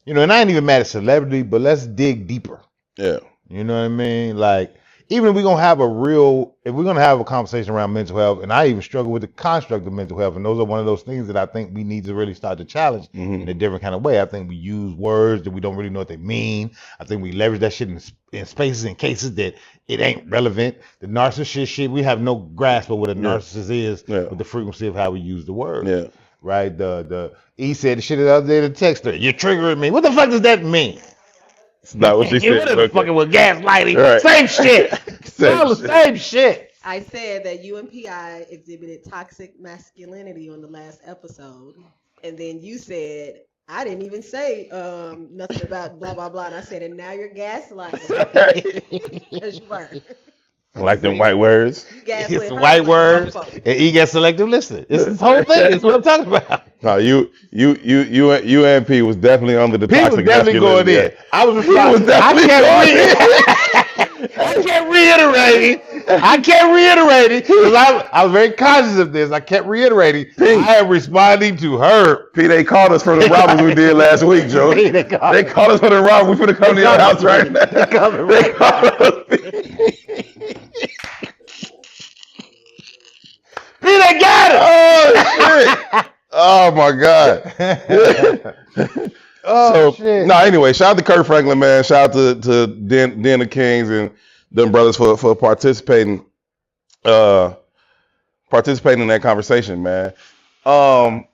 and I ain't even mad at celebrity, but let's dig deeper. Yeah. You know what I mean? Like, even if we're going to have a conversation around mental health, and I even struggle with the construct of mental health, and those are one of those things that I think we need to really start to challenge in a different kind of way. I think we use words that we don't really know what they mean. I think we leverage that shit in spaces and cases that it ain't relevant. The narcissist shit, we have no grasp of what a narcissist is with the frequency of how we use the word. Yeah. Right? He said the shit the other day to text her, you're triggering me. What the fuck does that mean? It's not what she said. Fucking with gaslighting. Right. Same shit. Same shit. I said that you and Pi exhibited toxic masculinity on the last episode, and then you said I didn't even say nothing about blah blah blah. And I said, and now you're gaslighting because you were. Like them white words. You It's gaslit her white like words some folks. and he gets selective listening. It's this whole thing. It's what I'm talking about. No, you and P was definitely under the He was toxic definitely going masculinity. in. I was He was responding. definitely I kept reiterating it because I was very conscious of this. I kept reiterating. I am responding to her. P, they called us for the robbers we did last week, Joe. They called They called us for the robbers. We finna come to your house right now. They called me They called us. P, they got it. Oh shit! Oh my god! Oh shit. No, anyway, shout out to Kirk Franklin, man. Shout out to Denofkings and them brothers for participating in that conversation, man. Real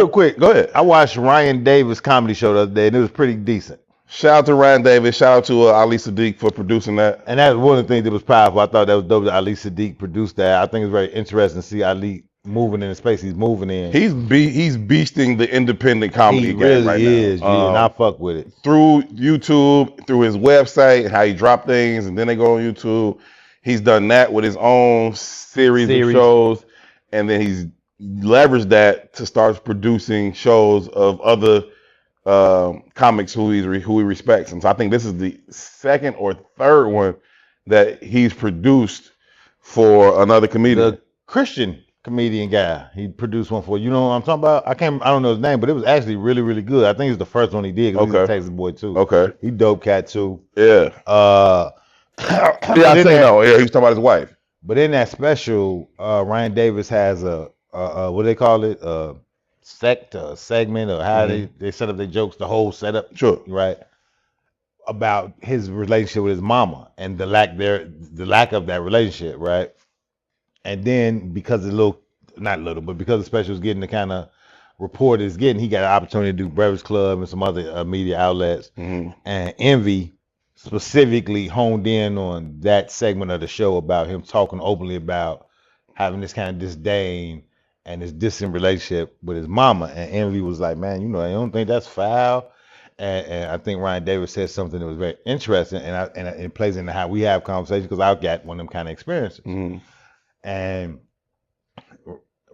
quick, Go ahead. I watched Ryan Davis' comedy show the other day, and it was pretty decent. Shout out to Ryan Davis. Shout out to Ali Sadiq for producing that. And that's one of the things that was powerful. I thought that was dope that Ali Sadiq produced that. I think it's very interesting to see Ali moving in the space he's moving in. He's beasting the independent comedy He game really right is, now. and I fuck with it. Through YouTube, through his website, how he dropped things, and then they go on YouTube. He's done that with his own series of shows, and then he's leveraged that to start producing shows of other comics who he respects. And so I think this is the second or third one that he's produced for another comedian. The Christian comedian guy, he produced one for, you know what I'm talking about? I don't know his name, but it was actually really, really good. I think it's the first one he did because he's a Texas boy too. Okay. He dope cat too. Yeah. Yeah, I think no. Yeah, he was talking about his wife. But in that special, Ryan Davis has a what do they call it? Segment, or how they set up their jokes, the whole setup. Sure. Right. About his relationship with his mama and the lack of that relationship, right? And then because because the special is getting the kind of report it's getting, he got an opportunity to do Breakfast Club and some other media outlets. And Envy specifically honed in on that segment of the show about him talking openly about having this kind of disdain and this distant relationship with his mama. And Envy was like, man, you know, I don't think that's foul. And I think Ryan Davis said something that was very interesting, and it plays into how we have conversations because I've got one of them kind of experiences. And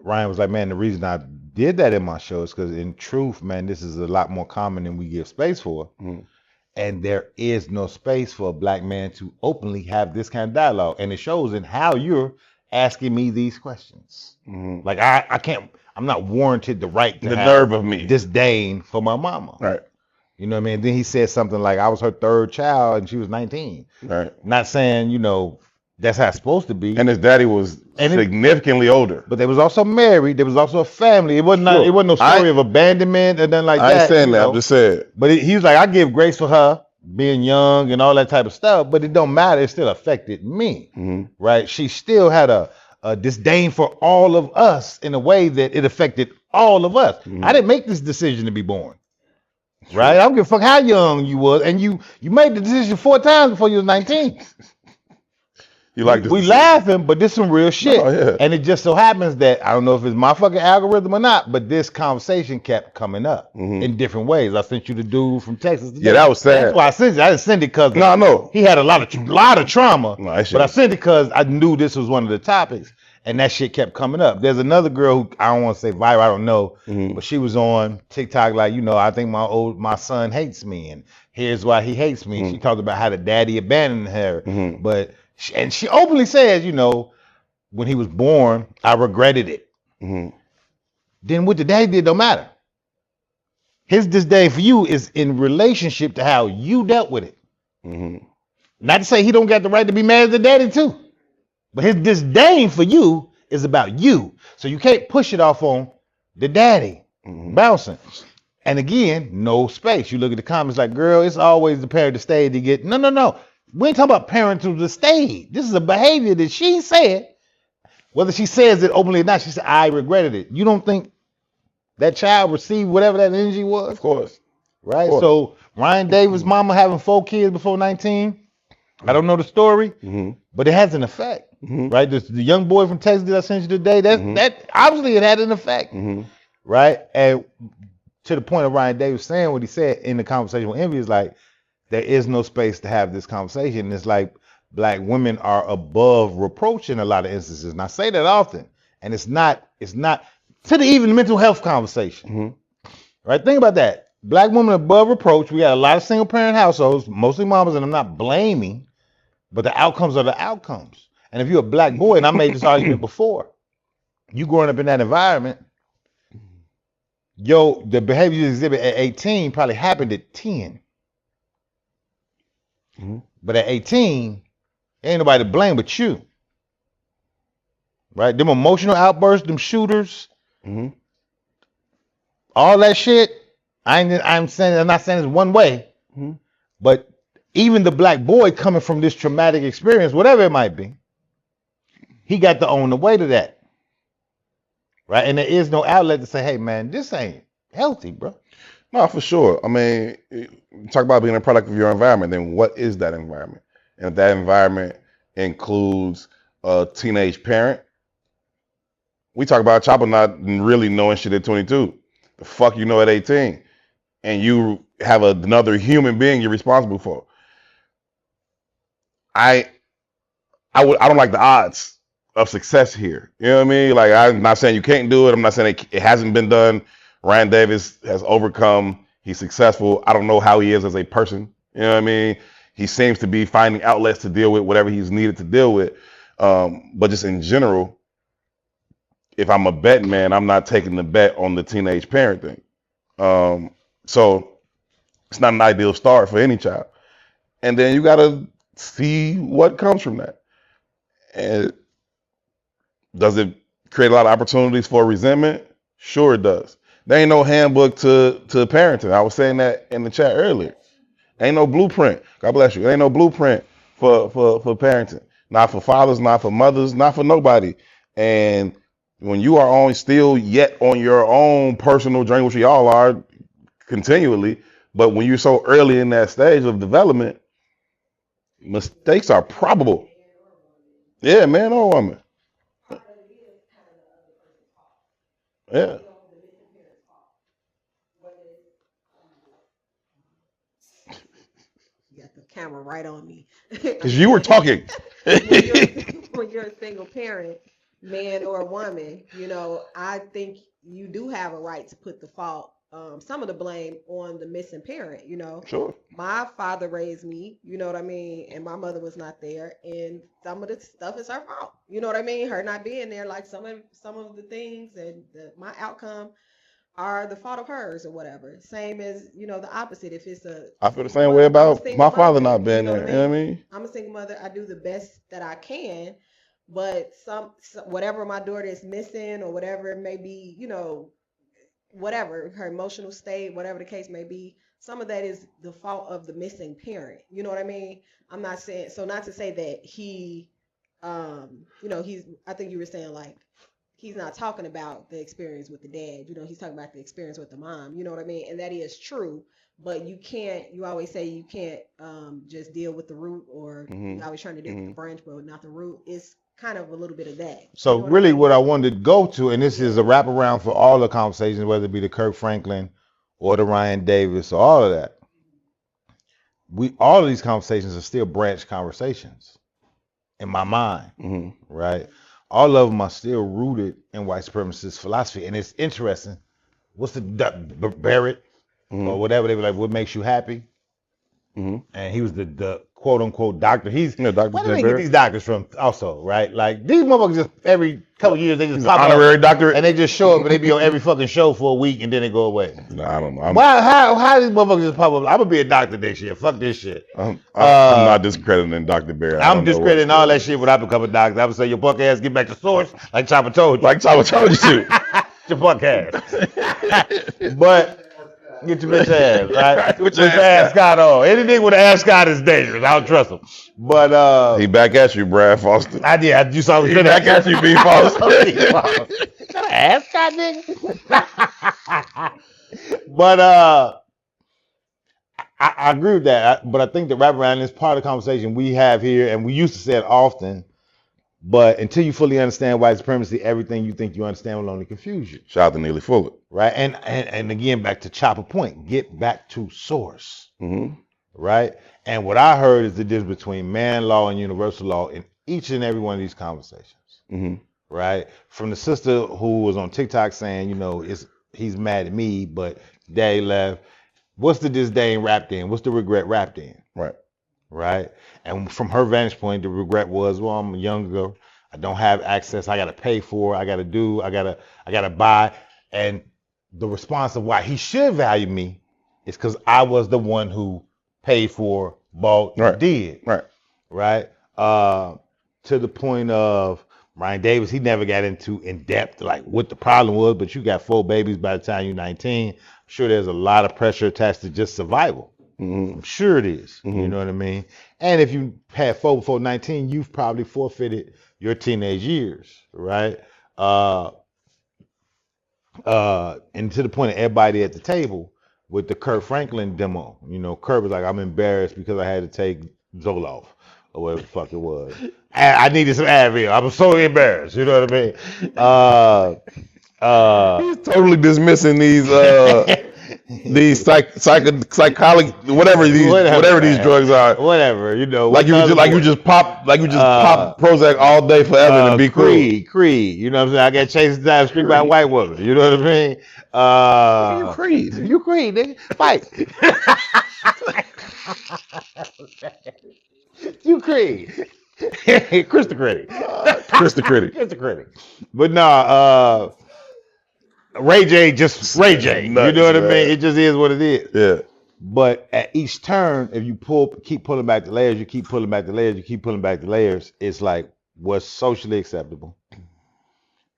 Ryan was like, man, the reason I did that in my show is because in truth, man, this is a lot more common than we give space for. And there is no space for a black man to openly have this kind of dialogue. And it shows in how you're asking me these questions. Like I can't, I'm not warranted the right to The have nerve of me. disdain for my mama. Right. You know what I mean? Then he said something like, I was her third child and she was 19. Right. Not saying, you know, that's how it's supposed to be. And his daddy was significantly older. But they was also married. There was also a family. It wasn't Sure. it wasn't no story of abandonment or nothing like I that. ain't saying you that. know? I'm just saying. But he was like, I give grace for her being young and all that type of stuff, but it don't matter. It still affected me, right? She still had a disdain for all of us in a way that it affected all of us. I didn't make this decision to be born, right? I don't give a fuck how young you was, and you made the decision 4 times before you was 19. You like this? We laughing, but this some real shit. Oh, yeah. And it just so happens that, I don't know if it's my fucking algorithm or not, but this conversation kept coming up in different ways. I sent you the dude from Texas today. Yeah, that was sad. That's why I sent it. I didn't send it because No, I know. he had a lot of trauma. No, that shit- But I sent it because I knew this was one of the topics, and that shit kept coming up. There's another girl who, I don't want to say viral, I don't know, but she was on TikTok like, you know, I think my son hates me, and here's why he hates me. She talked about how the daddy abandoned her, but she openly says, you know, when he was born, I regretted it. Then what the daddy did don't matter. His disdain for you is in relationship to how you dealt with it. Not to say he don't got the right to be mad at the daddy too, but his disdain for you is about you. So you can't push it off on the daddy bouncing. And again, no space. You look at the comments like, girl, it's always the parent that stayed to get. No. We ain't talking about parents who just stayed. This is a behavior that she said. Whether she says it openly or not, she said, I regretted it. You don't think that child received whatever that energy was? Of course. Right? Of course. So Ryan Davis' mama having 4 kids before 19, I don't know the story, Mm-hmm. but it has an effect, Mm-hmm. right? The young boy from Texas that I sent you today, that obviously it had an effect, Mm-hmm. right? And to the point of Ryan Davis saying what he said in the conversation with Envy is like, there is no space to have this conversation. And it's like black women are above reproach in a lot of instances. And I say that often. And it's not to the even mental health conversation. Mm-hmm. Right? Think about that. Black women above reproach. We got a lot of single parent households, mostly mamas, and I'm not blaming, but the outcomes are the outcomes. And if you're a black boy, and I made this argument before, you growing up in that environment, the behavior you exhibit at 18 probably happened at 10. Mm-hmm. But at 18, ain't nobody to blame but you. Right? Them emotional outbursts, them shooters, Mm-hmm. all that shit. I'm not saying it's one way, Mm-hmm. but even the black boy coming from this traumatic experience, whatever it might be, he got to own the weight of that. Right? And there is no outlet to say, hey man, this ain't healthy, bro. No, for sure. I mean, talk about being a product of your environment. Then what is that environment? And if that environment includes a teenage parent, we talk about Chopper not really knowing shit at 22. The fuck you know at 18, and you have another human being you're responsible for. I don't like the odds of success here. You know what I mean? Like, I'm not saying you can't do it. I'm not saying it hasn't been done. Ryan Davis has overcome. He's successful. I don't know how he is as a person. You know what I mean? He seems to be finding outlets to deal with whatever he's needed to deal with. But just in general, if I'm a betting man, I'm not taking the bet on the teenage parent thing. So it's not an ideal start for any child. And then you got to see what comes from that. And does it create a lot of opportunities for resentment? Sure it does. There ain't no handbook to parenting. I was saying that in the chat earlier. Ain't no blueprint. God bless you. Ain't no blueprint for parenting. Not for fathers, not for mothers, not for nobody. And when you are still yet on your own personal journey, which we all are continually, but when you're so early in that stage of development, mistakes are probable. Yeah, man or woman. Yeah. You got the camera right on me. Because you were talking. When you're a single parent, man or woman, I think you do have a right to put the fault, some of the blame on the missing parent. Sure. My father raised me, you know what I mean, and my mother was not there, and some of the stuff is her fault. You know what I mean? Her not being there, like some of the things and my outcome are the fault of hers or whatever. Same as, the opposite. If it's I feel the same way about my father not being you know there. You know what I mean? I'm a single mother. I do the best that I can, but some whatever my daughter is missing or whatever it may be, whatever her emotional state, whatever the case may be, some of that is the fault of the missing parent. You know what I mean? I'm not saying, so not to say that he, I think you were saying like, he's not talking about the experience with the dad. He's talking about the experience with the mom. You know what I mean? And that is true. But you always say you can't just deal with the root, or you're always trying to deal with the branch, but not the root. It's kind of a little bit of that. So really what I wanted to go to, and this is a wraparound for all the conversations, whether it be the Kirk Franklin or the Ryan Davis or all of that. All of these conversations are still branch conversations in my mind, right? All of them are still rooted in white supremacist philosophy. And it's interesting. What's the Barrett or whatever they were like, what makes you happy? And he was the quote unquote doctor. He's Dr. Where do they get these doctors from also, right? Like these motherfuckers just every couple of years they just pop honorary up doctor. and they just show up and they be on every fucking show for a week and then they go away. No, I don't know. How these motherfuckers just pop up? I'm gonna be a doctor this year. Fuck this shit. I'm not discrediting Dr. Barrett. I'm discrediting all that shit when I become a doctor. I would say your punk ass get back to source, like Chopper told you. Like Chopper told you to. Your punk ass. But get your bitch ass, right? With your ascot on. Anything with an ascot is dangerous. I don't trust him. But he back at you, Brad Foster. I did. You saw me back at you, B. Foster. Got an ascot, nigga. But I agree with that, but I think the wraparound is part of the conversation we have here, and we used to say it often. But until you fully understand white supremacy, everything you think you understand will only confuse you. Shout out to Neely Fuller. Right? And again, back to chopper point, get back to source. Mm-hmm. Right? And what I heard is the difference between man law and universal law in each and every one of these conversations. Mm-hmm. Right? From the sister who was on TikTok saying, he's mad at me, but daddy left. What's the disdain wrapped in? What's the regret wrapped in? Right. Right? And from her vantage point, the regret was, well, I'm younger. I don't have access. I got to pay for it. I got to buy. And the response of why he should value me is because I was the one who paid for, bought, did. Right. Right? To the point of Ryan Davis, he never got into in depth like what the problem was, but you got 4 babies by the time you're 19. I'm sure there's a lot of pressure attached to just survival. Mm-hmm. I'm sure it is. Mm-hmm. You know what I mean? And if you had 4 before 19, you've probably forfeited your teenage years, right? And to the point of everybody at the table with the Kirk Franklin demo, Kirk was like, I'm embarrassed because I had to take Zoloft or whatever the fuck it was. I needed some Advil. I was so embarrassed. You know what I mean? He's totally dismissing these psychology, whatever these drugs are. Whatever, like you just pop Prozac all day forever and be Creed. You know what I'm saying? I got chased down the street by a white woman. You know what I mean? You Creed. You Creed, nigga. Fight. You Creed. Krista Critic. But no, Ray J just Ray J. Nuts, you know what I man. mean? It just is what it is. Yeah. But at each turn, if you keep pulling back the layers, it's like, what's socially acceptable?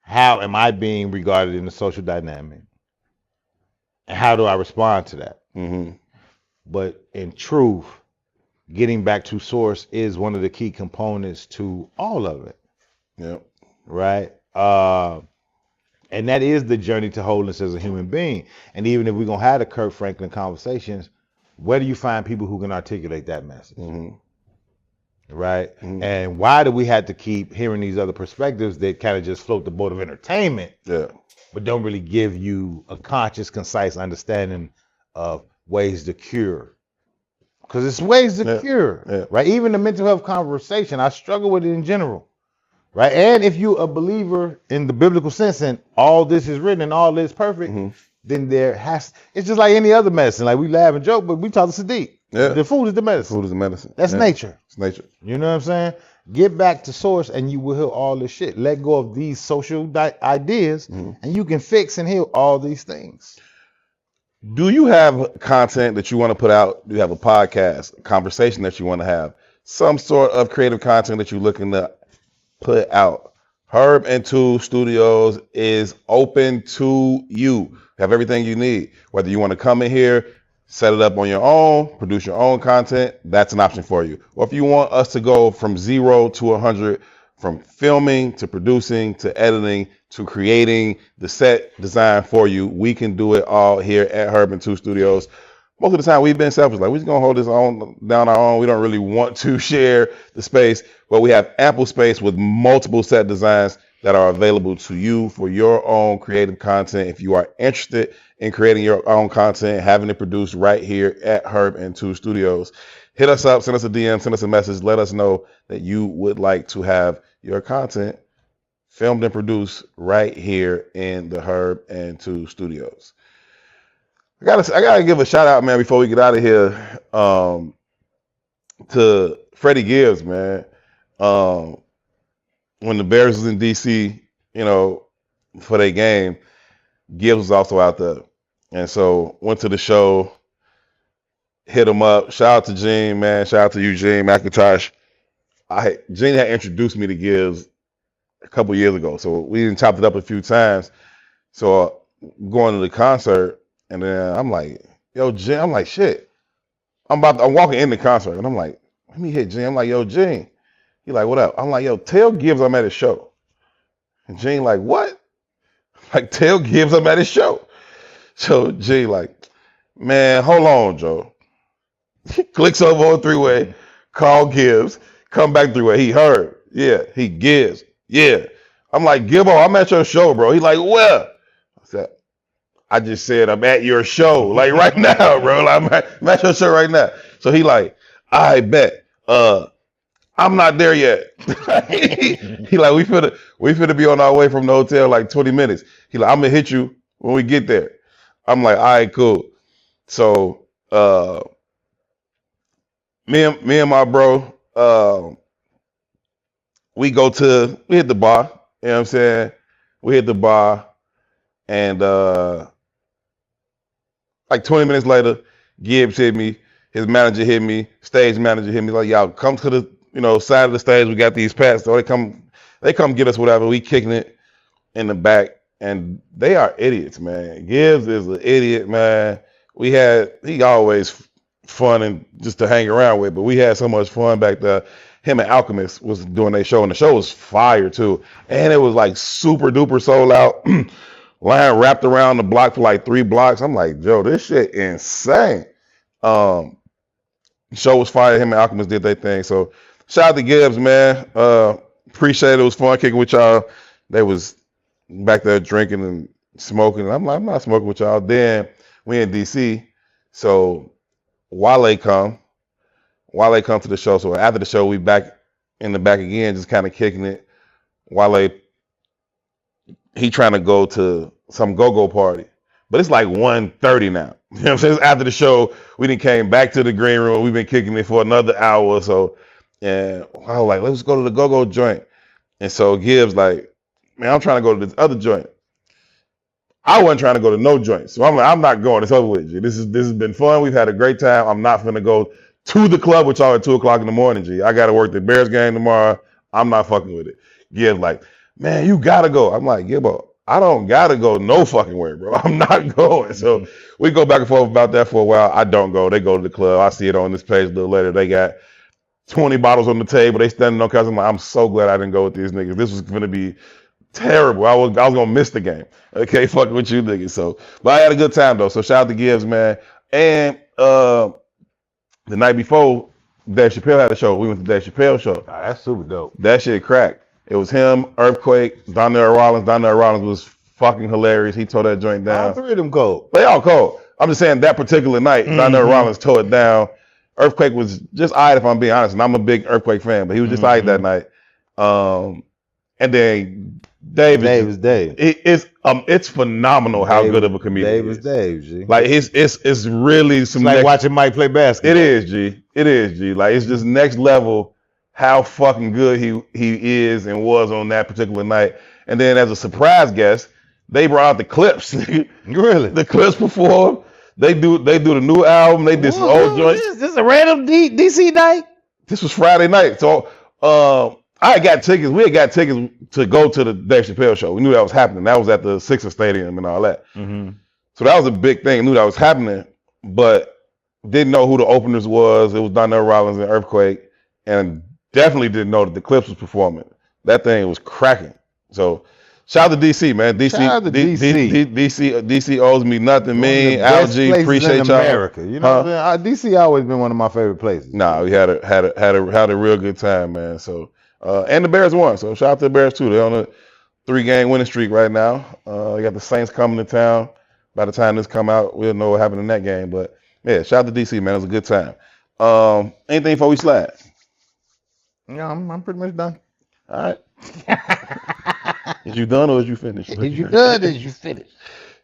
How am I being regarded in the social dynamic? And how do I respond to that? Mm-hmm. But in truth, getting back to source is one of the key components to all of it. Yeah. Right? And that is the journey to wholeness as a human being. And even if we're going to have the Kirk Franklin conversations, where do you find people who can articulate that message? Mm-hmm. Right? Mm-hmm. And why do we have to keep hearing these other perspectives that kind of just float the boat of entertainment, but don't really give you a conscious, concise understanding of ways to cure? Because it's ways to cure, right? Even the mental health conversation, I struggle with it in general. Right. And if you're a believer in the biblical sense and all this is written and all this perfect, then it's just like any other medicine. Like we laugh and joke, but we talk to Sadiq. Yeah. The food is the medicine. Food is the medicine. That's nature. It's nature. You know what I'm saying? Get back to source and you will heal all this shit. Let go of these social ideas and you can fix and heal all these things. Do you have content that you want to put out? Do you have a podcast, a conversation that you want to have? Some sort of creative content that you're looking to put out? Herb and Two Studios is open to you. Have everything you need. Whether you want to come in here, set it up on your own, produce your own content, that's an option for you. Or if you want us to go from 0 to 100, from filming to producing to editing to creating the set design for you, we can do it all here at Herb and Two Studios. Most of the time we've been selfish, like we're just gonna hold this down our own. We don't really want to share the space, but we have ample space with multiple set designs that are available to you for your own creative content. If you are interested in creating your own content, having it produced right here at Herb and Two Studios, hit us up, send us a DM, send us a message, let us know that you would like to have your content filmed and produced right here in the Herb and Two Studios. I gotta give a shout out, man, before we get out of here, to Freddie Gibbs, man. When the Bears was in DC, for their game, Gibbs was also out there. And so went to the show, hit him up. Shout out to Gene, man. Shout out to Eugene McIntosh. Gene had introduced me to Gibbs a couple years ago. So we even chopped it up a few times. So going to the concert, and then I'm like, yo, Gene, I'm like, shit. I'm walking in the concert, and I'm like, let me hit Gene. I'm like, yo, Gene. He like, what up? I'm like, yo, tell Gibbs I'm at his show. And Gene like, what? Like, tell Gibbs I'm at his show. So Gene like, man, hold on, Joe. Clicks over on three-way, call Gibbs, come back three-way. He heard. Yeah, he gives. Yeah. I'm like, Gibbo, I'm at your show, bro. He like, where? I said, I just said I'm at your show, like right now, bro. Like, I'm at your show right now. So he like, I bet. I'm not there yet. he like, we finna be on our way from the hotel like 20 minutes. He like, I'm gonna hit you when we get there. I'm like, all right, cool. So me and my bro, we hit the bar. You know what I'm saying? We hit the bar, and like 20 minutes later, Gibbs hit me. His manager hit me. Stage manager hit me. Like, y'all come to the side of the stage. We got these pads. So they come get us whatever. We kicking it in the back, and they are idiots, man. Gibbs is an idiot, man. He always fun and just to hang around with, but we had so much fun back there. Him and Alchemist was doing their show, and the show was fire too. And it was like super duper sold out. Line wrapped around the block for like 3 blocks. I'm like, Joe, this shit insane. Show was fire. Him and Alchemist did their thing. So shout out to Gibbs, man. Appreciate it. It was fun kicking with y'all. They was back there drinking and smoking. I'm like, I'm not smoking with y'all. Then we in DC. So Wale come to the show. So after the show, we back in the back again, just kind of kicking it. Wale, he trying to go to some go-go party. But it's like 1:30 now. You know what I'm saying? After the show, we done came back to the green room. We've been kicking it for another hour or so. And I was like, let's go to the go-go joint. And so Gibbs like, man, I'm trying to go to this other joint. I wasn't trying to go to no joint. So I'm like, I'm not going. It's over with, G. This has been fun. We've had a great time. I'm not going to go to the club with y'all at 2 o'clock in the morning, G. I got to work the Bears game tomorrow. I'm not fucking with it. Gibbs like, man, you got to go. I'm like, Gibbo, I don't got to go no fucking where, bro. I'm not going. So we go back and forth about that for a while. I don't go. They go to the club. I see it on this page a little later. They got 20 bottles on the table. They standing on couch. I'm like, I'm so glad I didn't go with these niggas. This was going to be terrible. I was going to miss the game. Okay, fucking with you niggas. So, but I had a good time though. So shout out to Gibbs, man. And the night before, Dave Chappelle had a show. We went to Dave Chappelle's show. Oh, that's super dope. That shit cracked. It was him, Earthquake, Donnell Rollins. Donnell Rollins was fucking hilarious. He tore that joint down. All 3 of them cold. They all cold. I'm just saying that particular night, Donnell Rollins tore it down. Earthquake was just alright, if I'm being honest, and I'm a big Earthquake fan, but he was just alright that night. And then Dave is Dave. It's phenomenal how good of a comedian Dave is Dave, G. Like it's really some. It's like watching Mike play basketball. It is, G. It is, G. Like it's just next level how fucking good he is and was on that particular night. And then as a surprise guest, they brought out the Clips. Really? The Clips performed. They do the new album. They did some old joints. Is this a random DC night? This was Friday night. So I got tickets. We had got tickets to go to the Dave Chappelle show. We knew that was happening. That was at the Sixer Stadium and all that. Mm-hmm. So that was a big thing. I knew that was happening, but didn't know who the openers was. It was Donnell Rollins and Earthquake, and definitely didn't know that the Clips was performing. That thing was cracking. So shout out to DC, man. DC owes me nothing. Me, Algie, appreciate y'all. America. You know what I'm saying? DC always been one of my favorite places. Nah, we had a real good time, man. So and the Bears won. So shout out to the Bears too. They're on a 3-game winning streak right now. You got the Saints coming to town. By the time this come out, we'll know what happened in that game. But yeah, shout out to DC, man. It was a good time. Anything before we slide? Yeah, I'm pretty much done. All right. Is you done or is you finished? Is you done? Is you finished?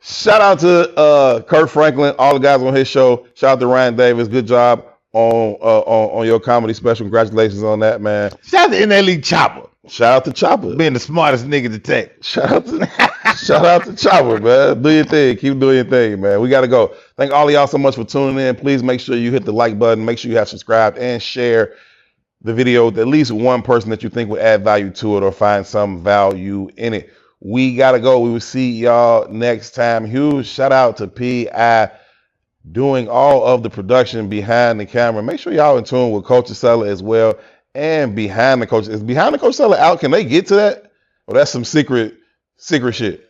Shout out to Kirk Franklin, all the guys on his show. Shout out to Ryan Davis. Good job on your comedy special. Congratulations on that, man. Shout out to NLE Chopper. Shout out to Chopper. Being the smartest nigga to tech. Shout out to Chopper, man. Do your thing. Keep doing your thing, man. We got to go. Thank all of y'all so much for tuning in. Please make sure you hit the like button. Make sure you have subscribed and share the video with at least one person that you think would add value to it or find some value in it. We got to go. We will see y'all next time. Huge shout out to P.I. doing all of the production behind the camera. Make sure y'all in tune with Culture Seller as well. And behind the coach. Is behind the coach seller out? Can they get to that? Or that's some secret shit.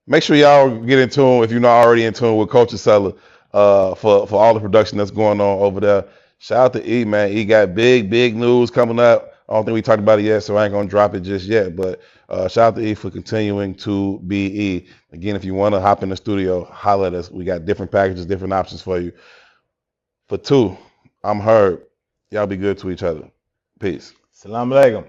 Make sure y'all get in tune if you're not already in tune with Culture Seller. for all the production that's going on over there. Shout out to E, man. E got big news coming up. I don't think we talked about it yet, so I ain't gonna drop it just yet. But shout out to E for continuing to be E. Again, if you want to hop in the studio, holler at us. We got different packages, different options for you. For two, I'm Herb. Y'all be good to each other. Peace. Salam alaikum.